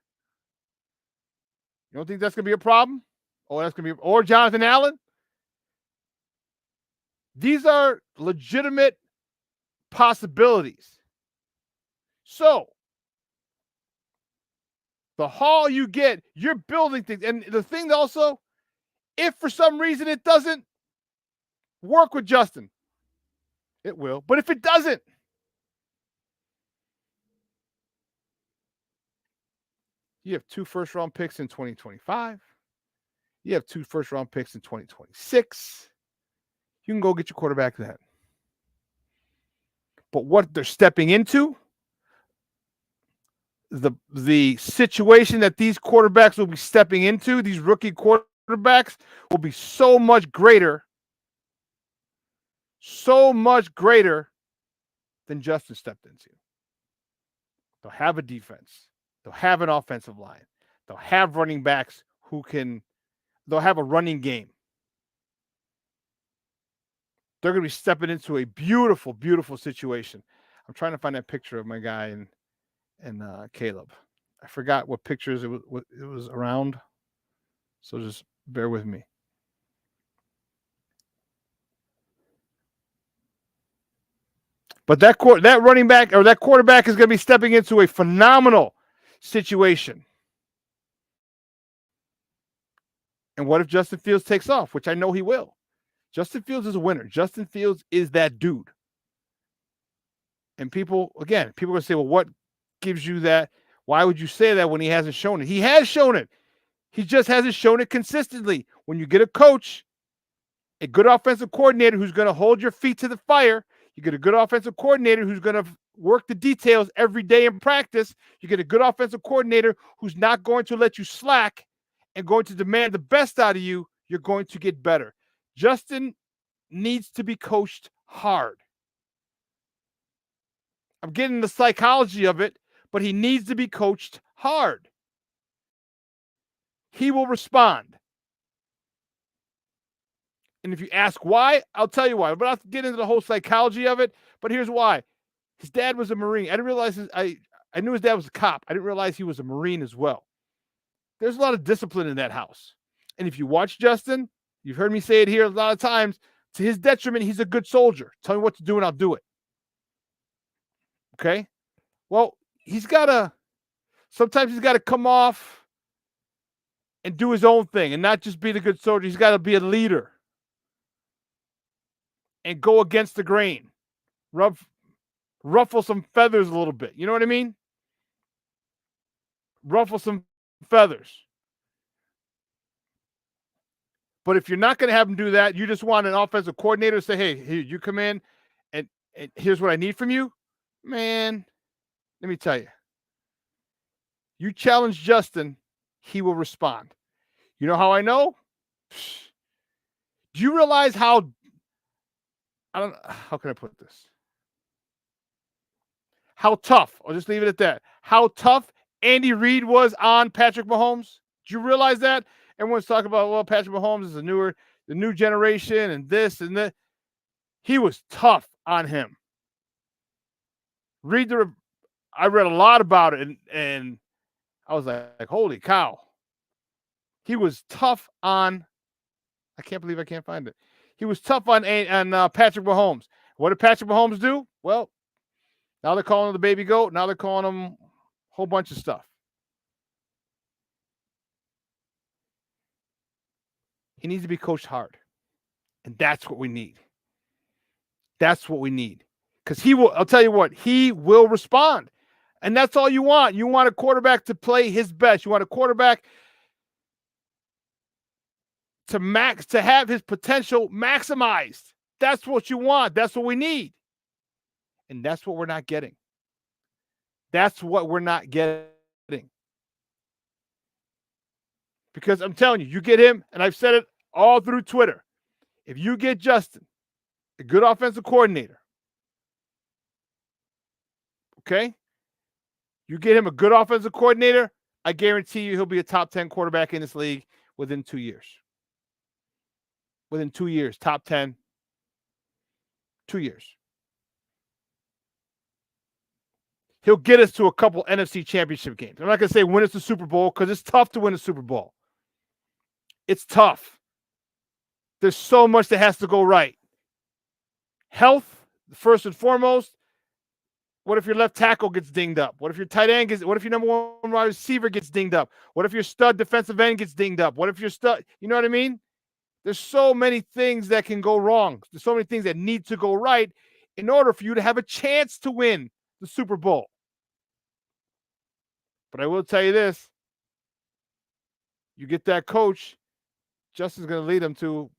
You don't think that's going to be a problem? Or Jonathan Allen? These are legitimate possibilities. So, the haul you get, you're building things. And the thing also, if for some reason it doesn't work with Justin, it will. But if it doesn't, you have 2 first-round picks in 2025. You have 2 first-round picks in 2026. You can go get your quarterback then. But what they're stepping into, the situation that these quarterbacks will be stepping into, these rookie quarterbacks, will be so much greater than Justin stepped into. They'll have a defense. They'll have an offensive line. They'll have running backs they'll have a running game. They're going to be stepping into a beautiful, beautiful situation. I'm trying to find that picture of my guy and Caleb. I forgot what pictures it was around, so just bear with me. But that running back or that quarterback is going to be stepping into a phenomenal situation. And what if Justin Fields takes off, which I know he will? Justin Fields is a winner. Justin Fields is that dude. And people are going to say, well, what gives you that? Why would you say that when he hasn't shown it? He has shown it. He just hasn't shown it consistently. When you get a coach, a good offensive coordinator who's going to hold your feet to the fire, you get a good offensive coordinator who's going to work the details every day in practice. You get a good offensive coordinator who's not going to let you slack and going to demand the best out of you. You're going to get better. Justin needs to be coached hard. I'm getting the psychology of it, but he needs to be coached hard. He will respond. And if you ask why, I'll tell you why. But I'll get into the whole psychology of it. But here's why. His dad was a Marine. I didn't realize I knew his dad was a cop. I didn't realize he was a Marine as well. There's a lot of discipline in that house. And if you watch Justin, you've heard me say it here a lot of times, to his detriment, he's a good soldier. Tell me what to do and I'll do it. Okay? Well, sometimes he's got to come off and do his own thing and not just be the good soldier. He's got to be a leader and go against the grain. Ruffle some feathers a little bit. You know what I mean? Ruffle some feathers. But if you're not going to have him do that, you just want an offensive coordinator to say, hey, here, you come in and here's what I need from you. Man, let me tell you. You challenge Justin, he will respond. You know how I know? Do you realize how can I put this? How tough, I'll just leave it at that. How tough Andy Reid was on Patrick Mahomes? Do you realize that? Everyone's talking about, well, Patrick Mahomes is the new generation and this and that. He was tough on him. I read a lot about it, and I was like, holy cow. He was tough on, I can't believe I can't find it. He was tough on Patrick Mahomes. What did Patrick Mahomes do? Well, now they're calling him the baby goat. Now they're calling him a whole bunch of stuff. He needs to be coached hard. And that's what we need. That's what we need. Because I'll tell you what, he will respond. And that's all you want. You want a quarterback to play his best. You want a quarterback to have his potential maximized. That's what you want. That's what we need. And that's what we're not getting. That's what we're not getting. Because I'm telling you, you get him, and I've said it all through Twitter. If you get Justin, a good offensive coordinator, okay? You get him a good offensive coordinator, I guarantee you he'll be a top 10 quarterback in this league within 2 years. Within 2 years, top 10. 2 years. He'll get us to a couple NFC championship games. I'm not going to say win us the Super Bowl because it's tough to win a Super Bowl. It's tough. There's so much that has to go right. Health, first and foremost. What if your left tackle gets dinged up? What if your tight end what if your number one wide receiver gets dinged up? What if your stud defensive end gets dinged up? What if your stud, you know what I mean? There's so many things that can go wrong. There's so many things that need to go right in order for you to have a chance to win the Super Bowl. But I will tell you this. You get that coach, Justin's going to lead them to,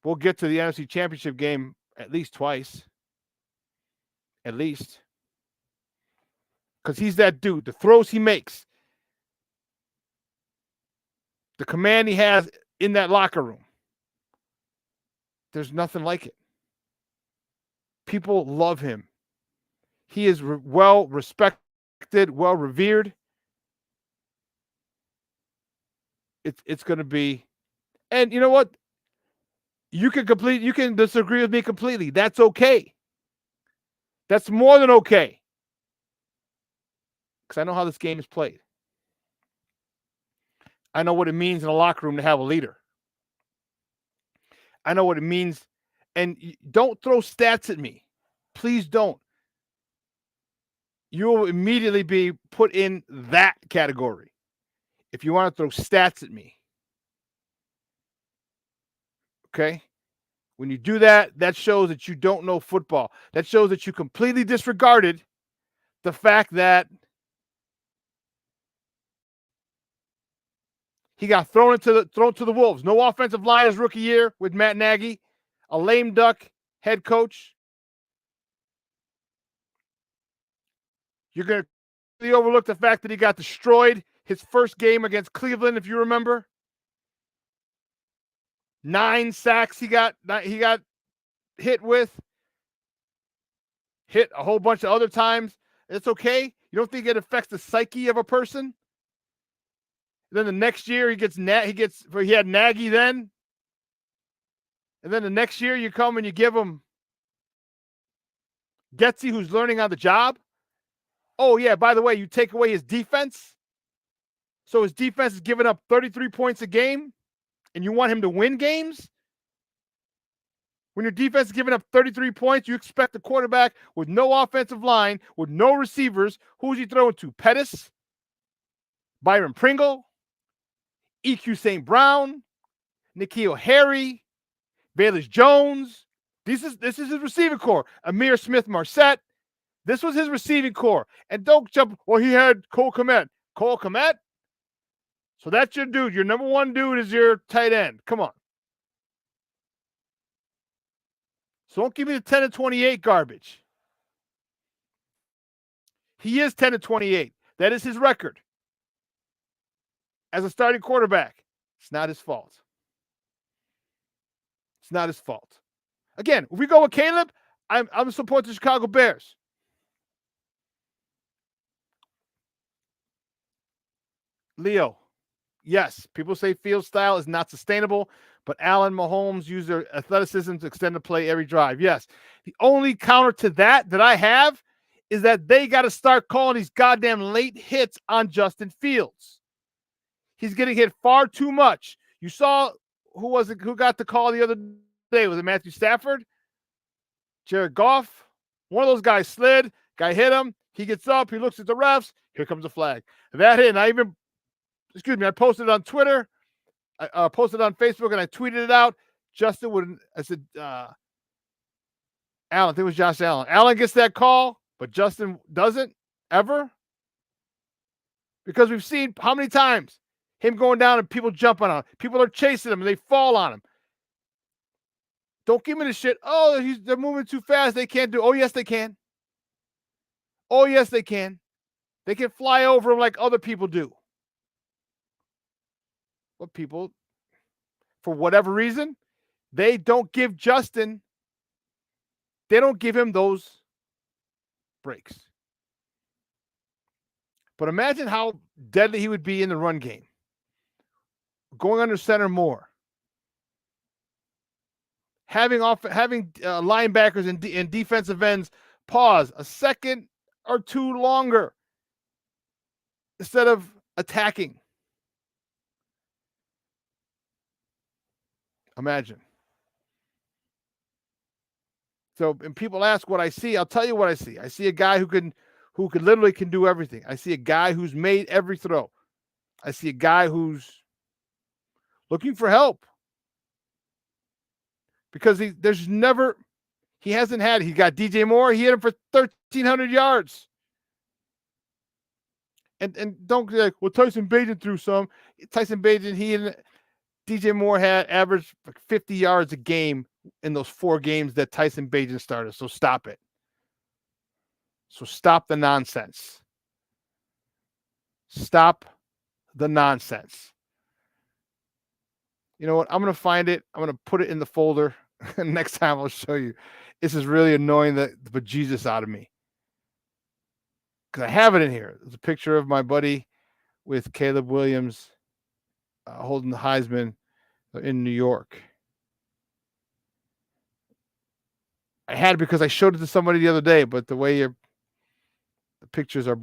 we'll get to the NFC Championship game at least twice. At least. Because he's that dude. The throws he makes. The command he has in that locker room. There's nothing like it. People love him. He is well respected, well revered. It's going to be, and you know what? You can disagree with me completely. That's okay. That's more than okay. Because I know how this game is played. I know what it means in a locker room to have a leader. I know what it means. And don't throw stats at me. Please don't. You will immediately be put in that category if you want to throw stats at me. Okay? When you do that, that shows that you don't know football. That shows that you completely disregarded the fact that he got thrown to the wolves. No offensive line his rookie year with Matt Nagy, a lame duck head coach. You're going to overlook the fact that he got destroyed his first game against Cleveland, if you remember. 9 sacks he got hit with. Hit a whole bunch of other times. It's okay. You don't think it affects the psyche of a person? Then the next year he had Nagy then. And then the next year you come and you give him Getsy, who's learning on the job. Oh, yeah, by the way, you take away his defense. So his defense is giving up 33 points a game, and you want him to win games? When your defense is giving up 33 points, you expect the quarterback with no offensive line, with no receivers. Who's he throwing to? Pettis? Byron Pringle? EQ St. Brown? N'Keal Harry? Bayless Jones? This is his receiving core. Amir Smith-Marset. This was his receiving core. And don't jump, well, he had Cole Kmet. Cole Kmet? So that's your dude. Your number one dude is your tight end. Come on. So don't give me the 10-28 garbage. He is 10-28. That is his record. As a starting quarterback, it's not his fault. It's not his fault. Again, if we go with Caleb, I'm supporting the Chicago Bears. Leo, yes, people say field style is not sustainable, but Allen Mahomes used their athleticism to extend the play every drive. Yes. The only counter to that I have is that they got to start calling these goddamn late hits on Justin Fields. He's getting hit far too much. You saw who got the call the other day? Was it Matthew Stafford? Jared Goff? One of those guys slid, guy hit him. He gets up, he looks at the refs. Here comes a flag. That hit, and I posted it on Twitter. I posted it on Facebook, and I tweeted it out. I said, Allen, I think it was Josh Allen. Allen gets that call, but Justin doesn't ever. Because we've seen how many times him going down and people jumping on him. People are chasing him and they fall on him. Don't give me the shit. Oh, they're moving too fast. They can't do. Oh, yes, they can. Oh, yes, they can. They can fly over him like other people do. But people, for whatever reason, they don't give Justin, they don't give him those breaks. But imagine how deadly he would be in the run game. Going under center more. Having linebackers and defensive ends pause a second or two longer instead of attacking. Imagine. So, and people ask what I see. I'll tell you what I see. I see a guy who literally can do everything. I see a guy who's made every throw. I see a guy who's looking for help. Because he hasn't had it. He got DJ Moore. He hit him for 1,300 yards. And don't be like, well, Tyson Bagent threw some. Tyson Bagent, he and DJ Moore had averaged like 50 yards a game in those 4 games that Tyson Bagent started. So stop it. So stop the nonsense. Stop the nonsense. You know what? I'm going to find it. I'm going to put it in the folder. Next time I'll show you. This is really annoying the bejesus out of me. Because I have it in here. There's a picture of my buddy with Caleb Williams holding the Heisman in New York. I had it because I showed it to somebody the other day, but the way the pictures are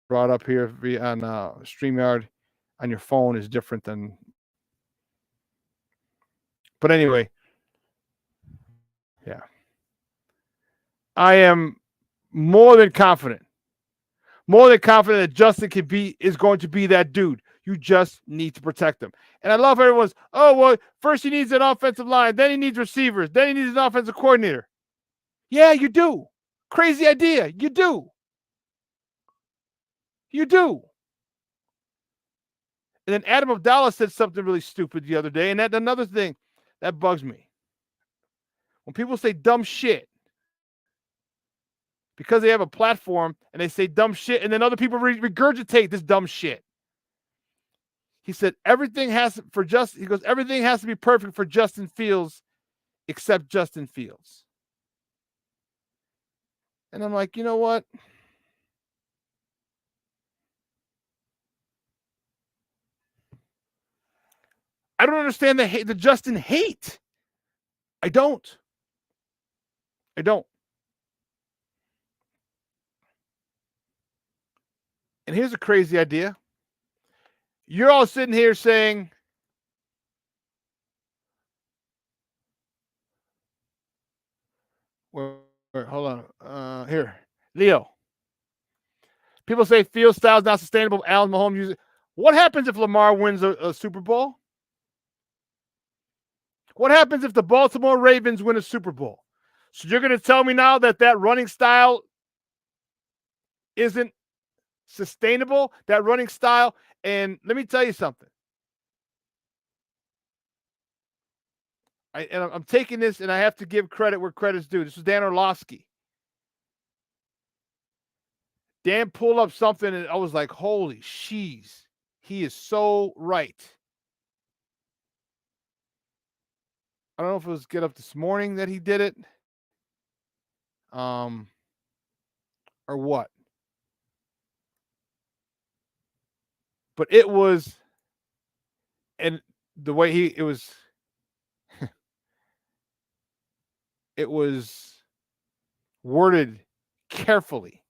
brought up here on StreamYard on your phone is different than. But anyway, yeah. I am more than confident that Justin is going to be that dude. You just need to protect him. And I love everyone's, oh, well, first he needs an offensive line, then he needs receivers, then he needs an offensive coordinator. Yeah, you do. Crazy idea. You do. You do. And then Adam Abdallah said something really stupid the other day, and that's another thing that bugs me. When people say dumb shit, because they have a platform and they say dumb shit, and then other people regurgitate this dumb shit. He said everything has to be perfect for Justin Fields except Justin Fields. And I'm like, you know what? I don't understand the Justin hate. I don't. And here's a crazy idea. You're all sitting here saying, wait, hold on. Here, Leo. People say field style is not sustainable. Allen Mahomes uses it. What happens if Lamar wins a Super Bowl? What happens if the Baltimore Ravens win a Super Bowl? So you're going to tell me now that running style isn't sustainable, that running style? And let me tell you something. I'm taking this, and I have to give credit where credit's due. This is Dan Orlovsky. Dan pulled up something, and I was like, holy sheez. He is so right. I don't know if it was Get Up This Morning that he did it. Or what. But it was and the way it was worded carefully.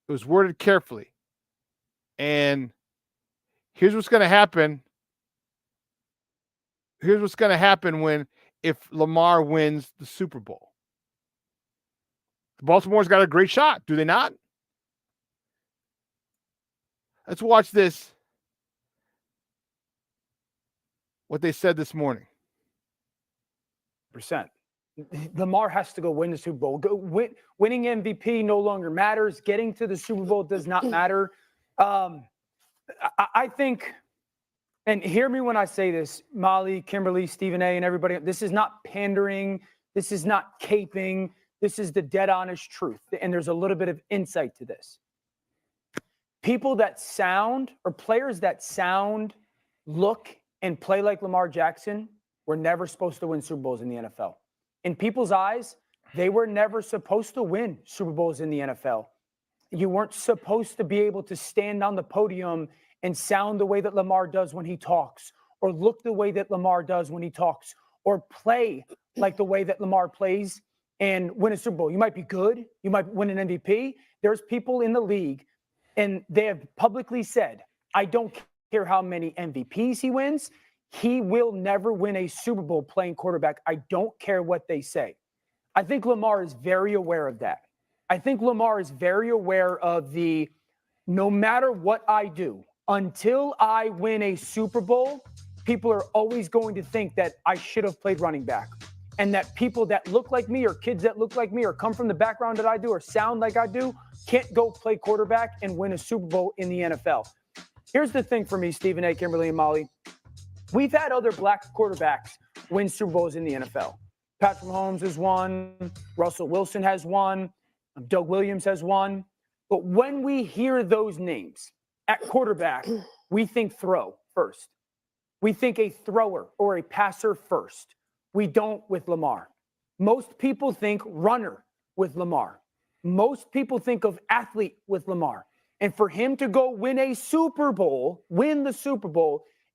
It was worded carefully. And here's what's going to happen. Here's what's going to happen if Lamar wins the Super Bowl. Baltimore's got a great shot, do they not? Let's watch this. What they said this morning. Lamar has to go win the Super Bowl. Winning MVP no longer matters. Getting to the Super Bowl does not matter. I think, and hear me when I say this, Molly, Kimberly, Stephen A., and everybody, this is not pandering. This is not caping. This is the dead honest truth. And there's a little bit of insight to this. People that sound, or players that sound, look, and play like Lamar Jackson were never supposed to win Super Bowls in the NFL. In people's eyes, they were never supposed to win Super Bowls in the NFL. You weren't supposed to be able to stand on the podium and sound the way that Lamar does when he talks, or look the way that Lamar does when he talks, or play like the way that Lamar plays and win a Super Bowl. You might be good. You might win an MVP. There's people in the league, and they have publicly said, I don't care how many MVPs he wins. He will never win a Super Bowl playing quarterback. I don't care what they say. I think Lamar is very aware of that. I think Lamar is very aware of no matter what I do, until I win a Super Bowl, people are always going to think that I should have played running back. And that people that look like me, or kids that look like me, or come from the background that I do, or sound like I do, can't go play quarterback and win a Super Bowl in the NFL. Here's the thing for me, Stephen A., Kimberly, and Molly. We've had other black quarterbacks win Super Bowls in the NFL. Patrick Mahomes has won. Russell Wilson has won. Doug Williams has won. But when we hear those names at quarterback, we think throw first. We think a thrower or a passer first. We don't with Lamar. Most people think runner with Lamar. Most people think of athlete with Lamar. And for him to go win the Super Bowl,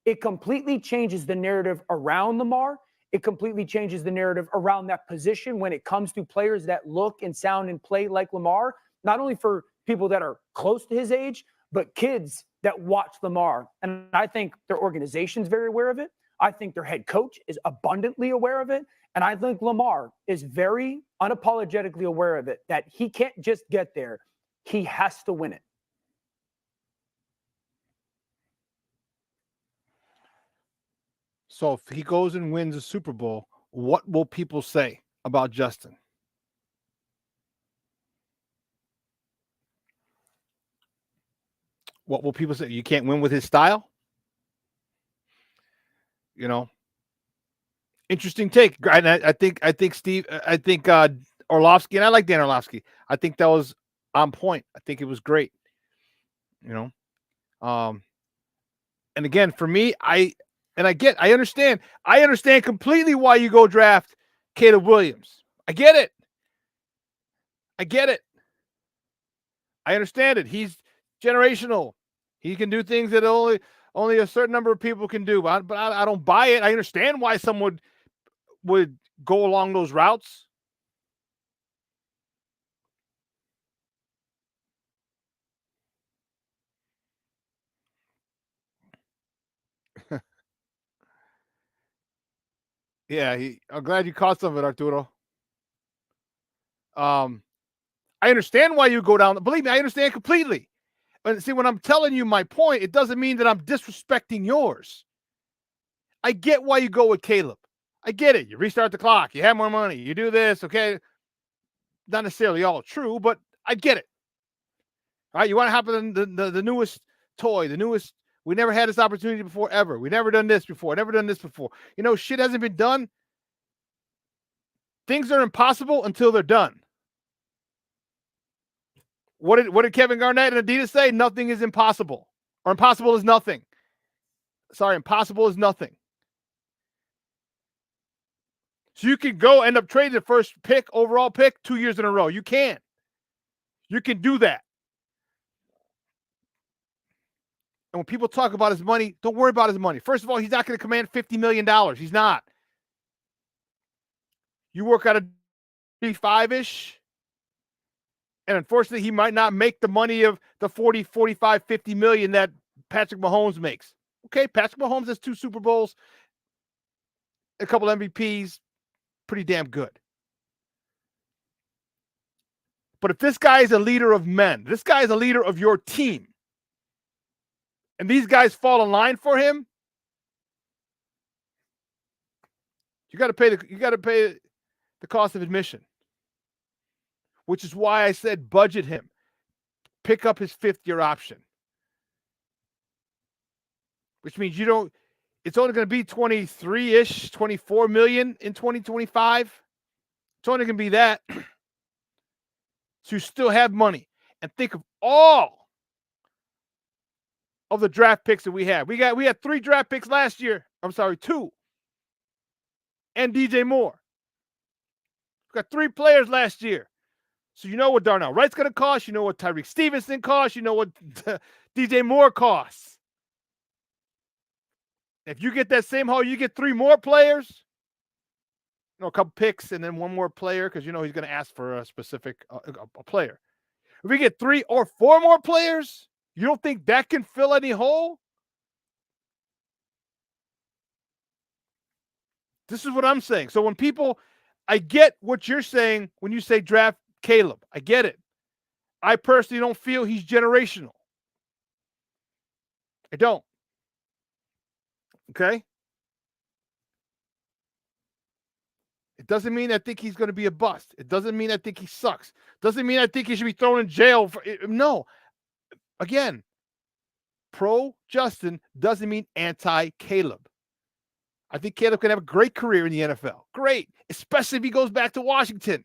it completely changes the narrative around Lamar. It completely changes the narrative around that position when it comes to players that look and sound and play like Lamar, not only for people that are close to his age, but kids that watch Lamar. And I think their organization's very aware of it. I think their head coach is abundantly aware of it. And I think Lamar is very unapologetically aware of it, that he can't just get there. He has to win it. So if he goes and wins a Super Bowl, what will people say about Justin? What will people say? You can't win with his style? You know, interesting take. And I think Orlovsky, and I like Dan Orlovsky. I think that was on point. I think it was great. You know, and again, for me, I understand completely why you go draft Caleb Williams. I get it. I understand it. He's generational. He can do things that only a certain number of people can do. But I don't buy it. I understand why someone would go along those routes. Yeah, I'm glad you caught some of it, Arturo. I understand why you go down. Believe me, I understand completely. And see, when I'm telling you my point, it doesn't mean that I'm disrespecting yours. I get why you go with Caleb. I get it. You restart the clock. You have more money. You do this, okay? Not necessarily all true, but I get it. All right, you want to happen the newest toy, the newest. We never had this opportunity before, ever. We never done this before. Never done this before. You know, shit hasn't been done. Things are impossible until they're done. What did Kevin Garnett and Adidas say? Nothing is impossible. Or impossible is nothing. Sorry, impossible is nothing. So you can go end up trading the first pick, overall pick, 2 years in a row. You can. You can do that. And when people talk about his money, don't worry about his money. First of all, he's not going to command $50 million. He's not. You work out a 35-ish, and unfortunately, he might not make the money of the 40, 45, 50 million that Patrick Mahomes makes. Okay, Patrick Mahomes has 2 Super Bowls, a couple MVPs, pretty damn good. But if this guy is a leader of men, this guy is a leader of your team, and these guys fall in line for him, you got to pay the cost of admission. Which is why I said budget him. Pick up his 5th-year option. Which means it's only going to be 23-ish, 24 million in 2025. It's only going to be that. So you still have money. And think of all of the draft picks that we have. We had 3 draft picks last year. I'm sorry, 2. And DJ Moore. We got 3 players last year. So you know what Darnell Wright's going to cost. You know what Tyreek Stevenson costs. You know what DJ Moore costs. If you get that same haul, you get 3 more players. A couple picks and then 1 more player because he's going to ask for a specific a player. If we get 3 or 4 more players, you don't think that can fill any hole? This is what I'm saying. So when I get what you're saying when you say draft Caleb. I get it. I personally don't feel he's generational. I don't. Okay? It doesn't mean I think he's going to be a bust. It doesn't mean I think he sucks. Doesn't mean I think he should be thrown in jail. No. Again, pro Justin doesn't mean anti-Caleb. I think Caleb can have a great career in the NFL. Great. Especially if he goes back to Washington.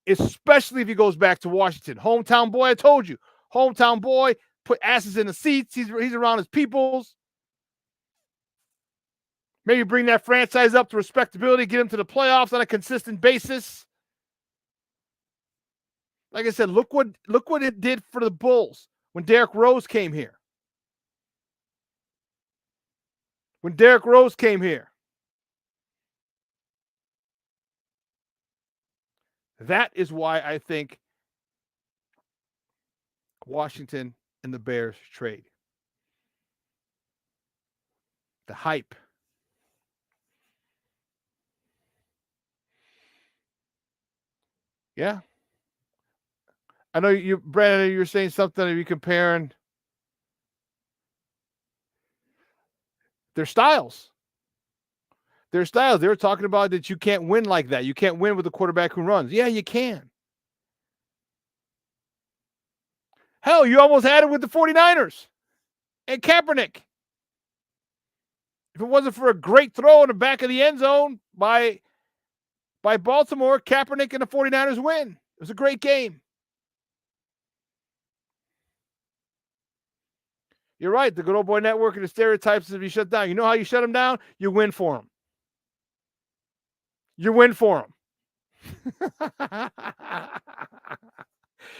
Especially if he goes back to Washington. Hometown boy, I told you. Hometown boy, put asses in the seats. He's around his peoples. Maybe bring that franchise up to respectability, get him to the playoffs on a consistent basis. Like I said, look what it did for the Bulls when Derrick Rose came here. When Derrick Rose came here. That is why I think Washington and the Bears trade. The hype. Yeah. I know you, Brandon, you're saying something, you're comparing their styles. Their styles. They were talking about that you can't win like that. You can't win with a quarterback who runs. Yeah, you can. Hell, you almost had it with the 49ers and Kaepernick. If it wasn't for a great throw in the back of the end zone by Baltimore, Kaepernick and the 49ers win. It was a great game. You're right. The good old boy network and the stereotypes, if you shut down, you know how you shut them down? You win for them. You win for them.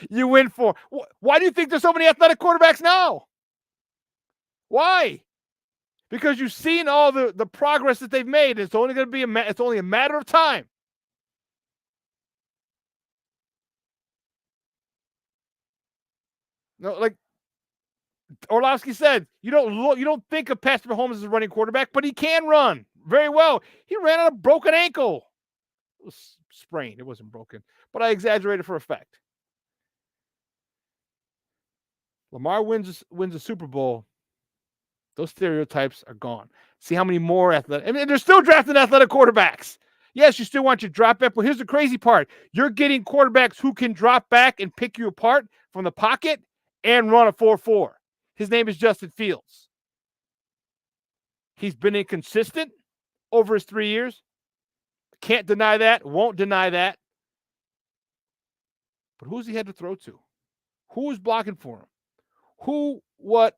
You win for them. Why do you think there's so many athletic quarterbacks now? Why? Because you've seen all the progress that they've made. It's only going to be it's only a matter of time. No, like Orlovsky said, you don't think of Patrick Mahomes as a running quarterback, but he can run very well. He ran on a broken ankle. It was sprained. It wasn't broken, but I exaggerated for effect. Lamar wins a Super Bowl. Those stereotypes are gone. See how many more athletic. I mean, they're still drafting athletic quarterbacks. Yes, you still want your drop back, but here's the crazy part. You're getting quarterbacks who can drop back and pick you apart from the pocket and run a 4.4. His name is Justin Fields. He's been inconsistent over his 3 years. Can't deny that. Won't deny that. But who's he had to throw to? Who was blocking for him? Who, what?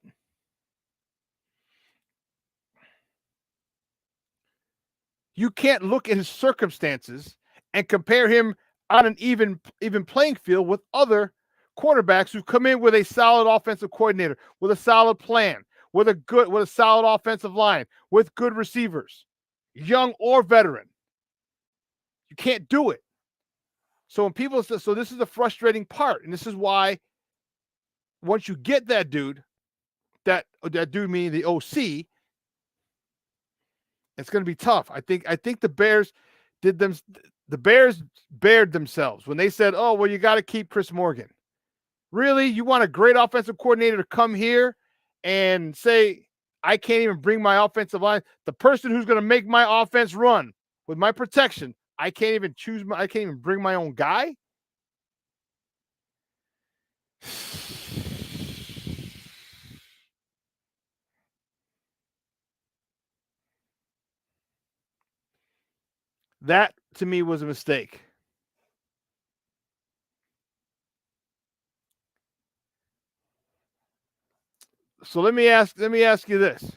You can't look at his circumstances and compare him on an even playing field with other quarterbacks who come in with a solid offensive coordinator, with a solid plan, with a solid offensive line, with good receivers, young or veteran. You can't do it. So when people say, so this is the frustrating part, and this is why once you get that dude, that dude meaning the OC, it's going to be tough. I think the Bears bared themselves when they said, "Oh, well, you got to keep Chris Morgan." Really? You want a great offensive coordinator to come here and say, "I can't even bring my offensive line, the person who's going to make my offense run with my protection, I can't even bring my own guy?" That to me was a mistake. So let me ask you this.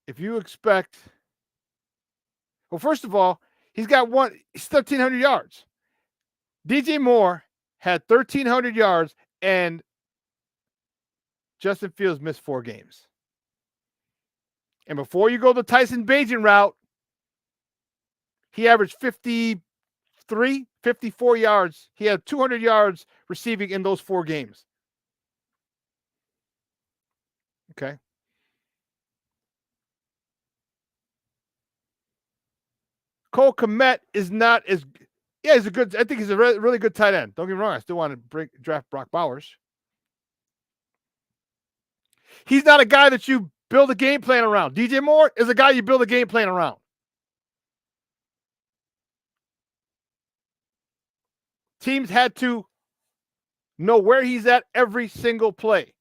If you expect, well, first of all, he's 1,300 yards. DJ Moore had 1,300 yards and Justin Fields missed 4 games. And before you go the Tyson Bagent route, he averaged 54 yards. He had 200 yards receiving in those 4 games. Okay. Cole Kmet is not as, I think he's a really good tight end. Don't get me wrong. I still want to draft Brock Bowers. He's not a guy that you build a game plan around. DJ Moore is a guy you build a game plan around. Teams had to know where he's at every single play.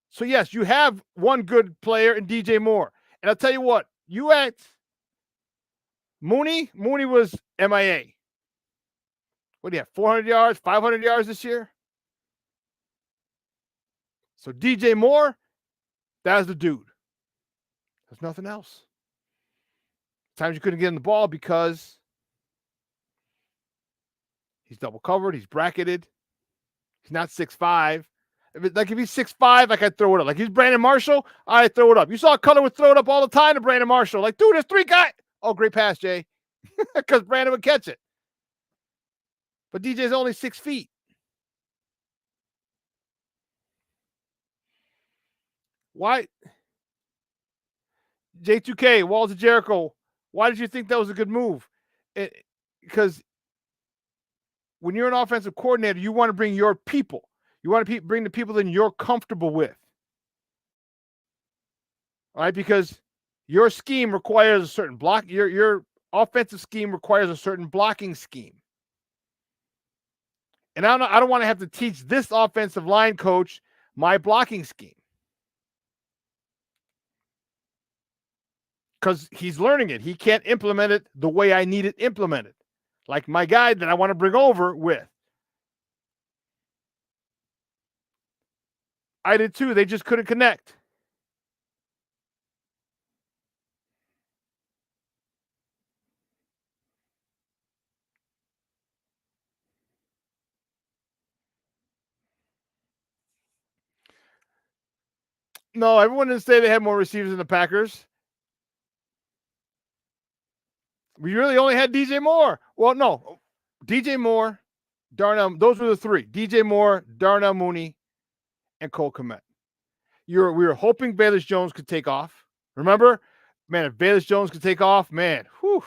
So, yes, you have one good player in DJ Moore. And I'll tell you what, you at Mooney was MIA. What do you have, 400 yards, 500 yards this year? So, DJ Moore, that's the dude. There's nothing else. Times you couldn't get in the ball because he's double covered. He's bracketed. He's not 6'5". If he's 6'5", like I'd throw it up. Like he's Brandon Marshall, I'd throw it up. You saw Cutler would throw it up all the time to Brandon Marshall. Like, dude, there's 3 guys. Oh, great pass, Jay. Because Brandon would catch it. But DJ's only 6 feet. Why? J2K, Walls of Jericho, why did you think that was a good move? Because when you're an offensive coordinator, you want to bring your people. You want to bring the people that you're comfortable with. All right? Because your scheme requires a certain block. Your offensive scheme requires a certain blocking scheme. And I don't want to have to teach this offensive line coach my blocking scheme. Because he's learning it. He can't implement it the way I need it implemented. Like my guy that I want to bring over with. I did too. They just couldn't connect. No, everyone didn't say they had more receivers than the Packers. We really only had DJ Moore. Well, no. DJ Moore, Darnell, those were the 3. DJ Moore, Darnell Mooney, and Cole Kmet. We were hoping Bayless Jones could take off. Remember? Man, if Bayless Jones could take off, man, whew.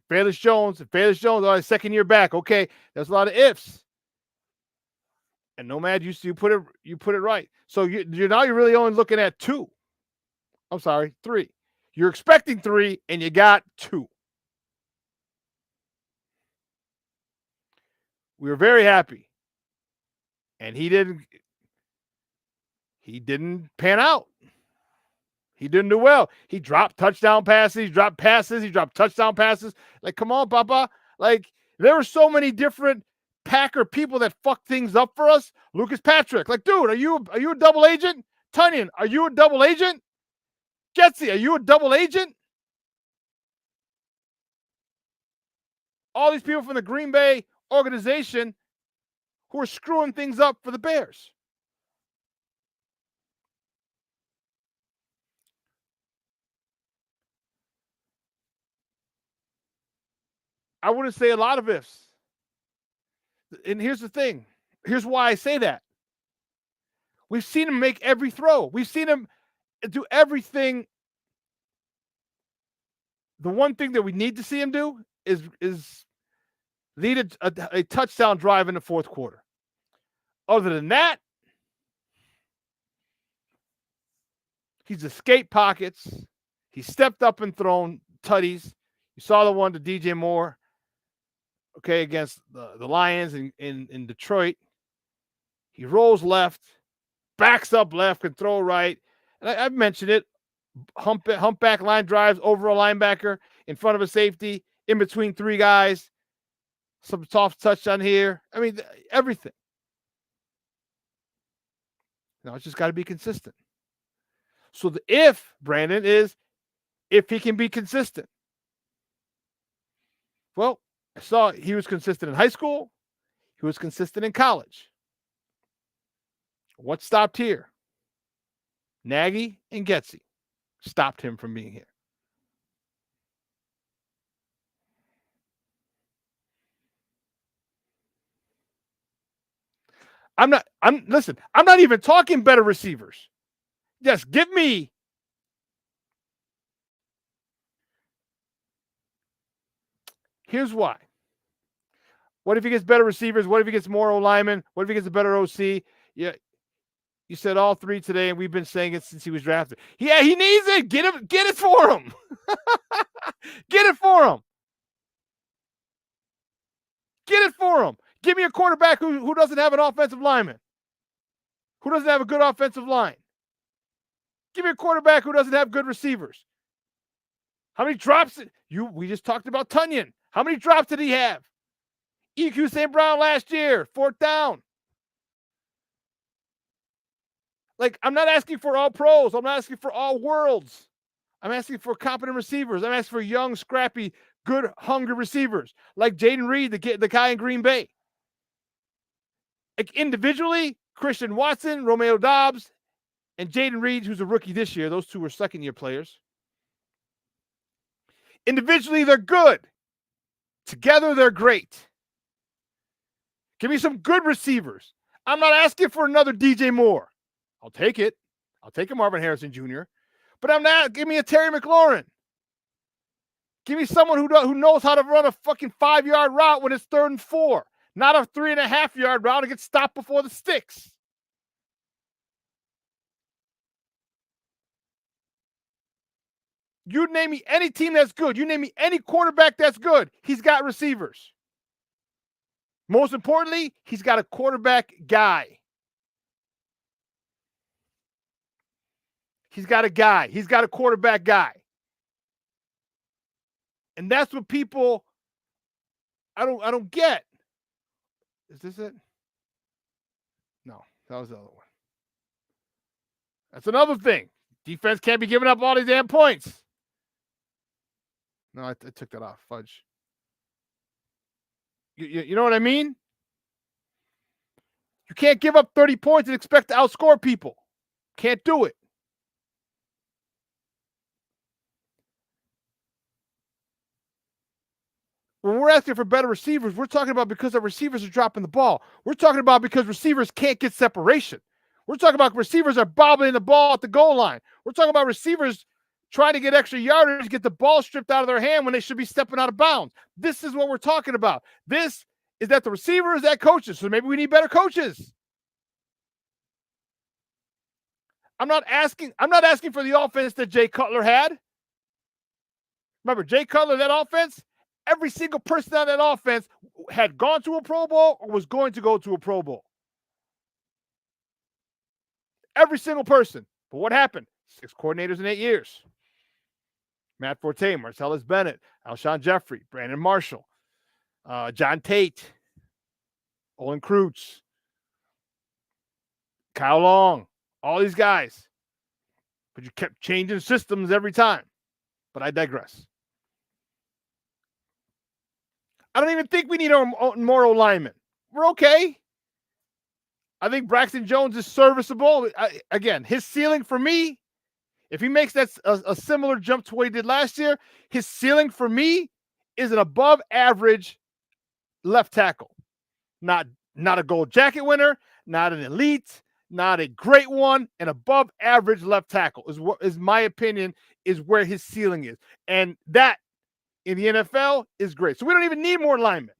Bayless Jones, all right, second year back. Okay, there's a lot of ifs. And Nomad, you put it right. So you're really only looking at 2. I'm sorry, 3. You're expecting 3, and you got 2. We were very happy. And he didn't pan out. He didn't do well. He dropped touchdown passes. He dropped touchdown passes. Like, come on, Papa. Like, there were so many different Packer people that fucked things up for us. Lucas Patrick. Like, dude, are you a double agent? Tunyon, are you a double agent? Getsy, are you a double agent? All these people from the Green Bay organization who are screwing things up for the Bears. I wouldn't say a lot of ifs. And here's the thing. Here's why I say that. We've seen him make every throw. We've seen him do everything. The one thing that we need to see him do is lead a touchdown drive in the fourth quarter. Other than that, he's escaped pockets. He stepped up and thrown tutties. You saw the one to DJ Moore, okay, against the Lions in Detroit. He rolls left, backs up left, can throw right. And I've mentioned it. Humpback line drives over a linebacker in front of a safety, in between three guys. Some soft touch on here. I mean, everything. Now, it's just got to be consistent. So the if, Brandon, is if he can be consistent. Well, I saw he was consistent in high school. He was consistent in college. What stopped here? Nagy and Getsy stopped him from being here. Listen, I'm not even talking better receivers. Just give me here's why. What if he gets better receivers? What if he gets more O-linemen? What if he gets a better OC? Yeah, you said all three today, and we've been saying it since he was drafted. Yeah, he needs it. Get it for him. Get it for him. Get it for him. Give me a quarterback who doesn't have an offensive lineman, who doesn't have a good offensive line. Give me a quarterback who doesn't have good receivers. How many drops? We just talked about Tunyon. How many drops did he have? EQ St. Brown last year, 4th down. Like, I'm not asking for all pros. I'm not asking for all worlds. I'm asking for competent receivers. I'm asking for young, scrappy, good, hungry receivers. Like Jaden Reed, the guy in Green Bay. Like, individually, Christian Watson, Romeo Doubs, and Jaden Reed, who's a rookie this year. Those two were second-year players. Individually, they're good. Together, they're great. Give me some good receivers. I'm not asking for another DJ Moore. I'll take it. I'll take a Marvin Harrison Jr. But I'm not. Give me a Terry McLaurin. Give me someone who knows how to run a fucking 5-yard route when it's 3rd and 4, not a 3.5-yard route and get stopped before the sticks. You name me any team that's good. You name me any quarterback that's good. He's got receivers. Most importantly, he's got a quarterback guy. He's got a guy. He's got a quarterback guy. And that's what people I don't get. Is this it? No, that was the other one. That's another thing. Defense can't be giving up all these damn points. No, I took that off. Fudge. You know what I mean? You can't give up 30 points and expect to outscore people. Can't do it. When we're asking for better receivers, we're talking about because our receivers are dropping the ball. We're talking about because receivers can't get separation. We're talking about receivers are bobbling the ball at the goal line. We're talking about receivers trying to get extra yardage, get the ball stripped out of their hand when they should be stepping out of bounds. This is what we're talking about. This is that the receiver is that coaches. So maybe we need better coaches. I'm not asking for the offense that Jay Cutler had. Remember, Jay Cutler, that offense, every single person on that offense had gone to a Pro Bowl or was going to go to a Pro Bowl. Every single person. But what happened? 6 coordinators in 8 years. Matt Forte, Marcellus Bennett, Alshon Jeffrey, Brandon Marshall, John Tate, Olin Kreutz, Kyle Long, all these guys. But you kept changing systems every time. But I digress. I don't even think we need more O-linemen. We're okay. I think Braxton Jones is serviceable. Again, his ceiling for me, if he makes that a similar jump to what he did last year, his ceiling for me is an above average left tackle. Not a gold jacket winner, not an elite, not a great one, an above average left tackle is what is my opinion is where his ceiling is. And that in the NFL is great. So we don't even need more linemen.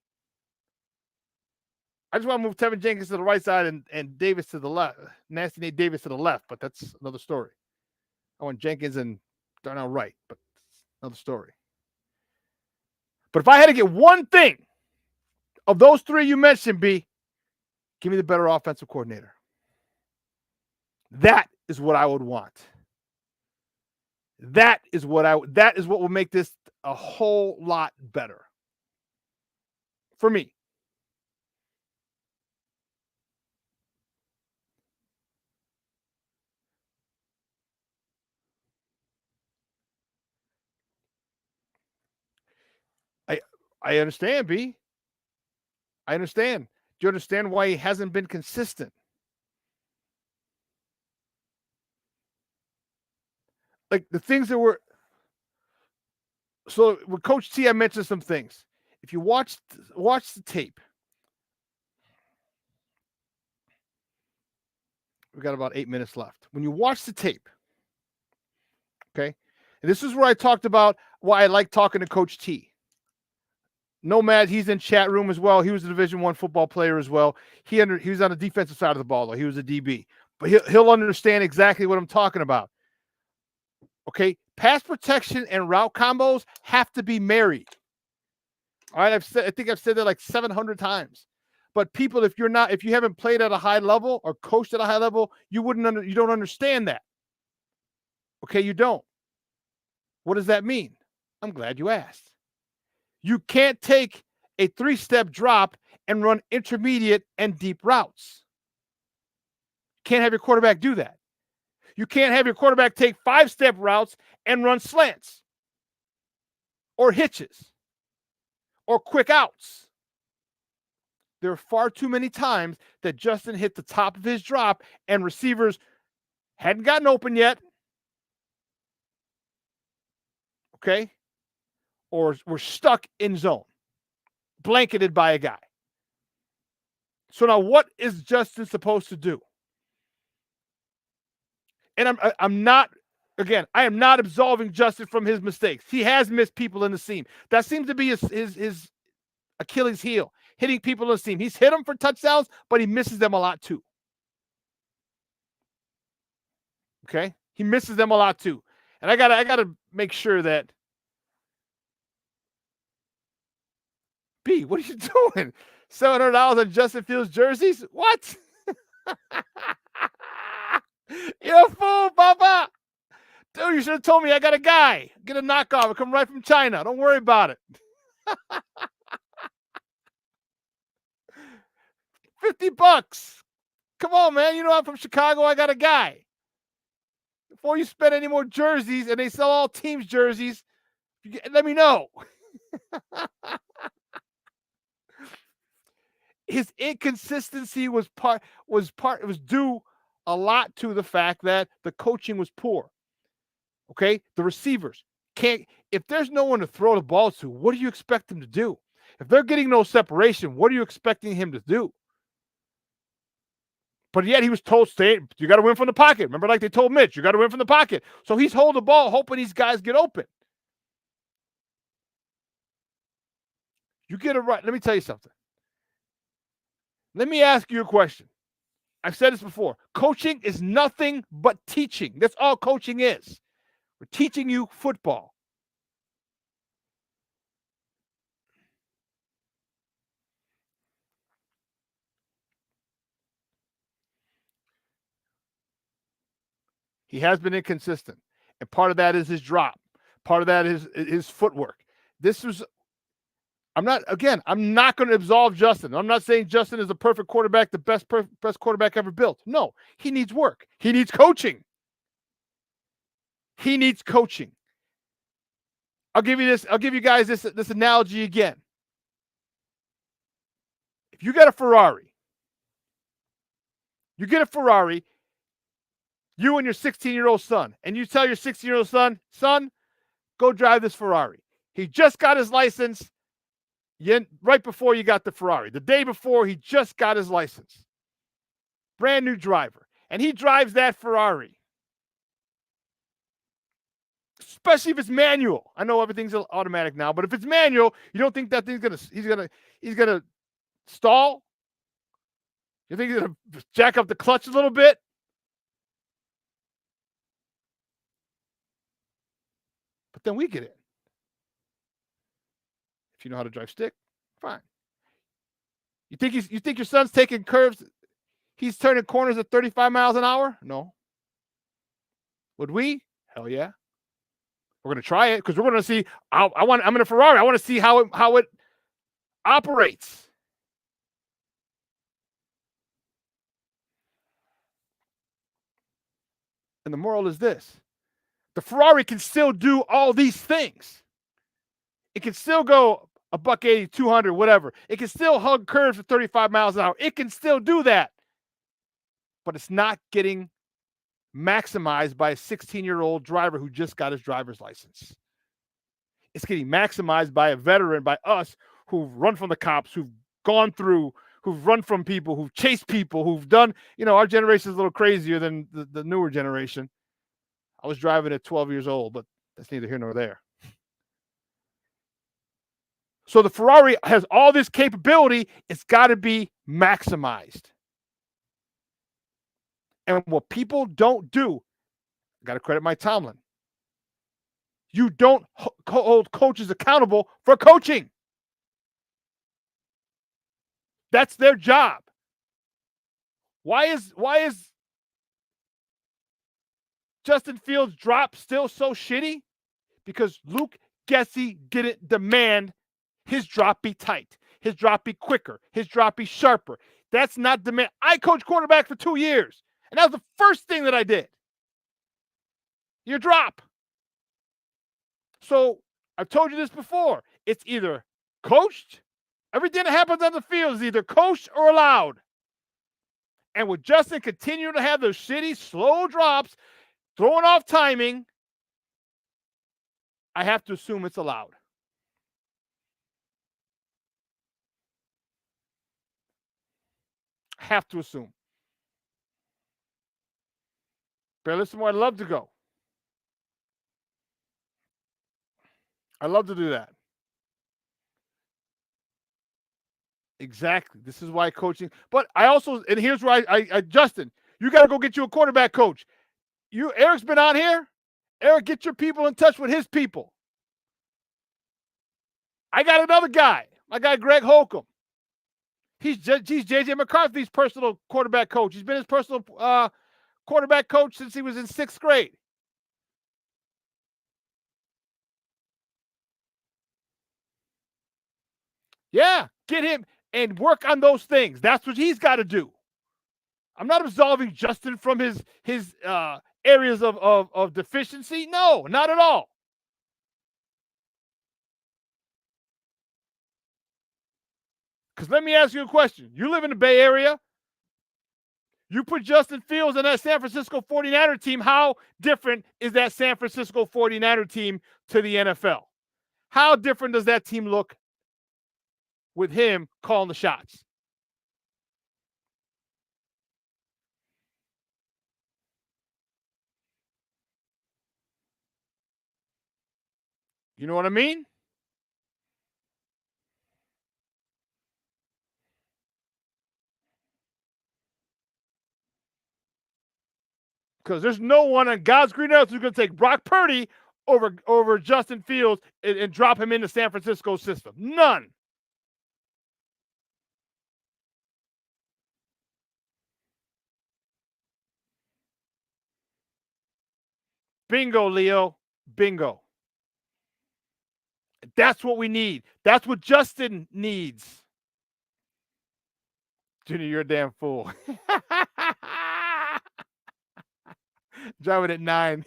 I just want to move Tevin Jenkins to the right side and Davis to the left. Nasty Nate Davis to the left, but that's another story. I want Jenkins and Darnell right, but another story. But if I had to get one thing of those three you mentioned, B, give me the better offensive coordinator. That is what I would want. That is what will make this a whole lot better for me. I understand, B. I understand. Do you understand why he hasn't been consistent? Like the things that were. So with Coach T, I mentioned some things. If you watch the tape, we've got about 8 minutes left. When you watch the tape, okay, and this is where I talked about why I like talking to Coach T. Nomad, he's in chat room as well. He was a Division I football player as well. He was on the defensive side of the ball, though. He was a DB. But he'll understand exactly what I'm talking about. Okay? Pass protection and route combos have to be married. All right? I think I've said that like 700 times. But people, if you haven't played at a high level or coached at a high level, you don't understand that. Okay, you don't. What does that mean? I'm glad you asked. You can't take a 3-step drop and run intermediate and deep routes. Can't have your quarterback do that. You can't have your quarterback take 5-step routes and run slants or hitches or quick outs. There are far too many times that Justin hit the top of his drop and receivers hadn't gotten open yet. Okay? Or we're stuck in zone, blanketed by a guy. So now what is Justin supposed to do? And I'm not, again, I am not absolving Justin from his mistakes. He has missed people in the seam. That seems to be his Achilles heel, hitting people in the seam. He's hit them for touchdowns, but he misses them a lot too. Okay? He misses them a lot too. And I gotta make sure that B, what are you doing? $700 on Justin Fields jerseys? What? You're a fool, Papa. Dude, you should have told me I got a guy. Get a knockoff. It come right from China. Don't worry about it. $50. Come on, man. You know I'm from Chicago. I got a guy. Before you spend any more jerseys, and they sell all teams' jerseys, let me know. His inconsistency was due a lot to the fact that the coaching was poor. Okay? The receivers can't, if there's no one to throw the ball to, what do you expect them to do? If they're getting no separation, what are you expecting him to do? But yet he was told, you got to win from the pocket. Remember, like they told Mitch, you got to win from the pocket. So he's holding the ball, hoping these guys get open. You get it right. Let me tell you something. Let me ask you a question. I've said this before. Coaching is nothing but teaching. That's all coaching is. We're teaching you football. He has been inconsistent. And part of that is his drop. Part of that is his footwork. I'm not going to absolve Justin. I'm not saying Justin is the perfect quarterback, the best quarterback ever built. No, he needs work. He needs coaching. He needs coaching. I'll give you guys this analogy again. If you got a Ferrari You get a Ferrari, you and your 16-year-old son, and you tell your 16-year-old son, go drive this Ferrari. He just got his license right before you got the Ferrari. The day before, he just got his license. Brand new driver. And he drives that Ferrari. Especially if it's manual. I know everything's automatic now, but if it's manual, you don't think that thing's he's gonna stall? You think he's gonna jack up the clutch a little bit? But then we get in. If you know how to drive stick, fine. You think your son's taking curves? He's turning corners at 35 miles an hour? No. Would we? Hell yeah. We're gonna try it because we're gonna see. I'm in a Ferrari. I want to see how it operates. And the moral is this: the Ferrari can still do all these things. It can still go a $180, 200, whatever. It can still hug curves at 35 miles an hour. It can still do that. But it's not getting maximized by a 16-year-old driver who just got his driver's license. It's getting maximized by a veteran, by us who've run from the cops, who've gone through, who've run from people, who've chased people, who've done, our generation is a little crazier than the newer generation. I was driving at 12 years old, but that's neither here nor there. So the Ferrari has all this capability. It's got to be maximized. And what people don't do, I got to credit Mike Tomlin. You don't hold coaches accountable for coaching. That's their job. Why is Justin Fields' drop still so shitty? Because Luke Gessie didn't demand his drop be tight, his drop be quicker, his drop be sharper. That's not demand. I coached quarterback for 2 years, and that was the first thing that I did. Your drop. So I've told you this before. It's either coached. Everything that happens on the field is either coached or allowed. And with Justin continuing to have those shitty, slow drops, throwing off timing, I have to assume it's allowed. I have to assume. But listen, where I'd love to go. I love to do that. Exactly. This is why coaching. But I also, and here's where I Justin, you got to go get you a quarterback coach. Eric's been on here. Eric, get your people in touch with his people. I got another guy. My guy, Greg Holcomb. He's J.J. McCarthy's personal quarterback coach. He's been his personal quarterback coach since he was in 6th grade. Yeah, get him and work on those things. That's what he's got to do. I'm not absolving Justin from his areas of deficiency. No, not at all. Because let me ask you a question. You live in the Bay Area. You put Justin Fields on that San Francisco 49er team. How different is that San Francisco 49er team to the NFL? How different does that team look with him calling the shots? You know what I mean? Because there's no one on God's green earth who's going to take Brock Purdy over Justin Fields and drop him in the San Francisco system. None. Bingo, Leo. Bingo. That's what we need. That's what Justin needs. Junior, you're a damn fool. Driving at 9.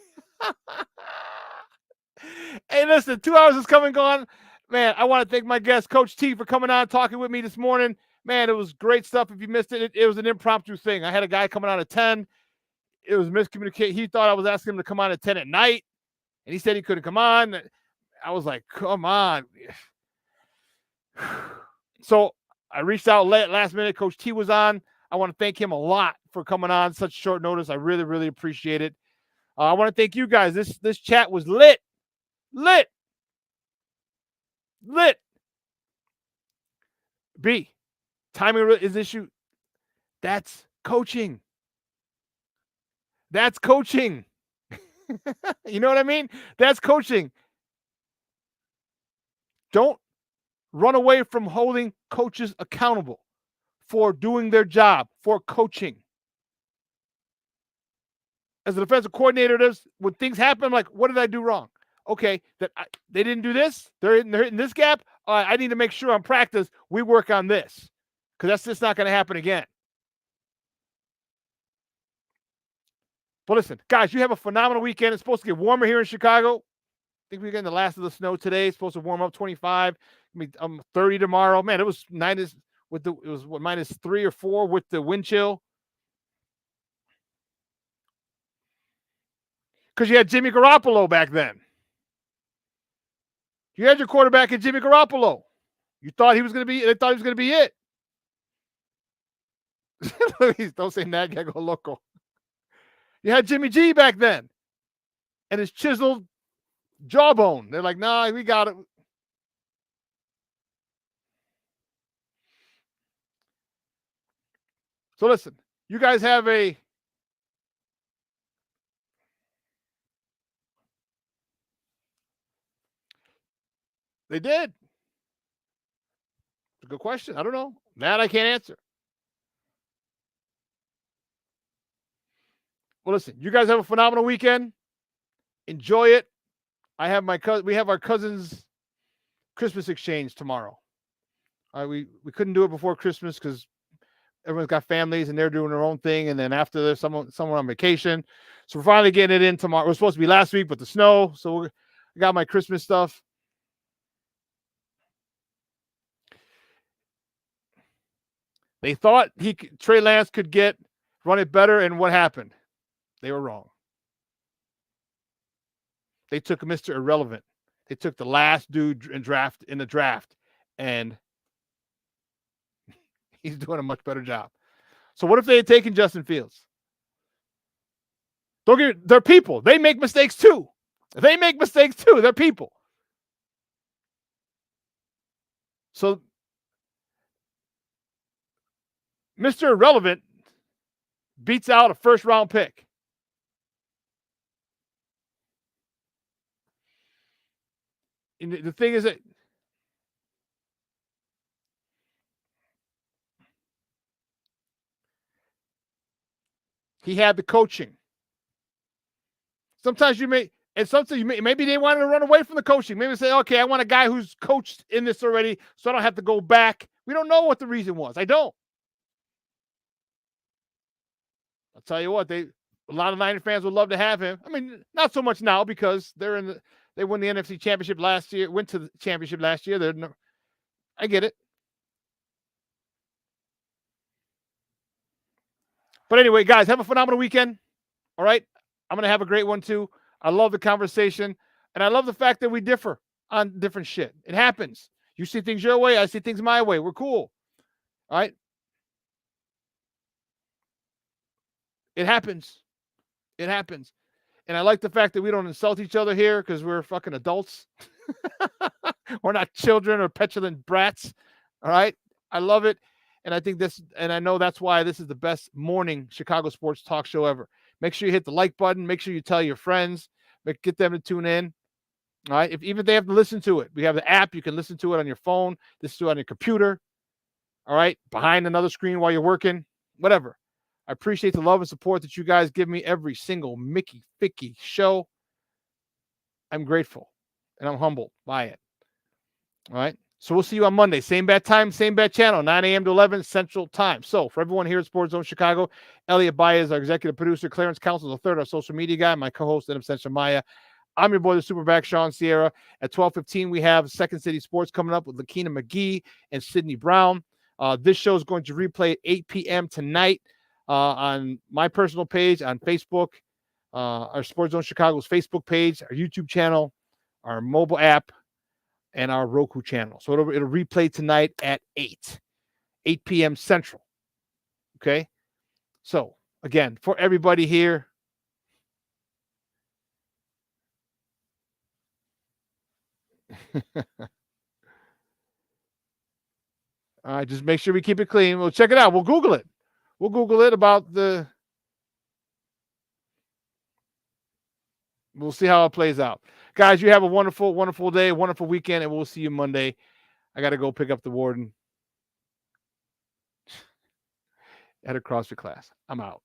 Hey, listen, 2 hours is come and gone. Man, I want to thank my guest, Coach T, for coming on and talking with me this morning. Man, it was great stuff. If you missed it, it was an impromptu thing. I had a guy coming on at 10. It was miscommunication. He thought I was asking him to come on at 10 at night, and he said he couldn't come on. I was like, come on. So I reached out last minute. Coach T was on. I want to thank him a lot for coming on such short notice. I really, really appreciate it. I want to thank you guys. This chat was lit. B, timing is issue. That's coaching. You know what I mean? That's coaching. Don't run away from holding coaches accountable for doing their job, for coaching. As a defensive coordinator, when things happen, I'm like, what did I do wrong? Okay, they didn't do this. They're hitting this gap. I need to make sure on practice we work on this, because that's just not going to happen again. But listen, guys, you have a phenomenal weekend. It's supposed to get warmer here in Chicago. I think we're getting the last of the snow today. It's supposed to warm up 25. 30 tomorrow. Man, it was minus minus 3 or 4 with the wind chill. Because you had Jimmy Garoppolo back then. You had your quarterback in Jimmy Garoppolo. They thought he was going to be it. Don't say that, I go loco. You had Jimmy G back then and his chiseled jawbone. They're like, nah, we got it. So listen, you guys have They did. It's a good question. I don't know. That I can't answer. Well, listen, you guys have a phenomenal weekend. Enjoy it. We have our cousin's Christmas exchange tomorrow. We couldn't do it before Christmas because everyone's got families and they're doing their own thing. And then after there's someone on vacation. So we're finally getting it in tomorrow. It was supposed to be last week, but the snow. So I got my Christmas stuff. They thought Trey Lance could run it better, and what happened? They were wrong. They took Mr. Irrelevant. They took the last dude in the draft, and he's doing a much better job. So what if they had taken Justin Fields? They're people. They make mistakes too. They're people. So Mr. Irrelevant beats out a first-round pick. And the thing is that he had the coaching. Sometimes maybe they wanted to run away from the coaching. Maybe say, okay, I want a guy who's coached in this already, so I don't have to go back. We don't know what the reason was. I don't. I'll tell you what, a lot of Niner fans would love to have him. I mean, not so much now because they won the NFC Championship last year, went to the championship last year. I get it. But anyway, guys, have a phenomenal weekend. All right? I'm going to have a great one too. I love the conversation. And I love the fact that we differ on different shit. It happens. You see things your way. I see things my way. We're cool. All right? It happens. And I like the fact that we don't insult each other here because we're fucking adults. We're not children or petulant brats. All right? I love it. And I know that's why this is the best morning Chicago sports talk show ever. Make sure you hit the like button. Make sure you tell your friends. Get them to tune in. All right? Even if they have to listen to it. We have the app. You can listen to it on your phone. Listen to it on your computer. All right? Behind another screen while you're working. Whatever. I appreciate the love and support that you guys give me every single Mickey Ficky show. I'm grateful. And I'm humbled by it. All right? So we'll see you on Monday. Same bad time, same bad channel, 9 a.m. to 11 Central Time. So for everyone here at Sports Zone Chicago, Elliot Baez, our executive producer, Clarence Council III, our social media guy, my co-host, Adam Sencha I'm your boy, the SuperBack, Shawn Sierra. At 12:15, we have Second City Sports coming up with Lakina McGee and Sydney Brown. This show is going to replay at 8 p.m. tonight on my personal page on Facebook, our Sports Zone Chicago's Facebook page, our YouTube channel, our mobile app, and our Roku channel. So it'll replay tonight at 8 p.m. Central. Okay? So, again, for everybody here, all right, just make sure we keep it clean. We'll check it out. We'll Google it. We'll Google it about the. We'll see how it plays out. Guys, you have a wonderful, wonderful day, wonderful weekend, and we'll see you Monday. I got to go pick up the warden at a CrossFit class. I'm out.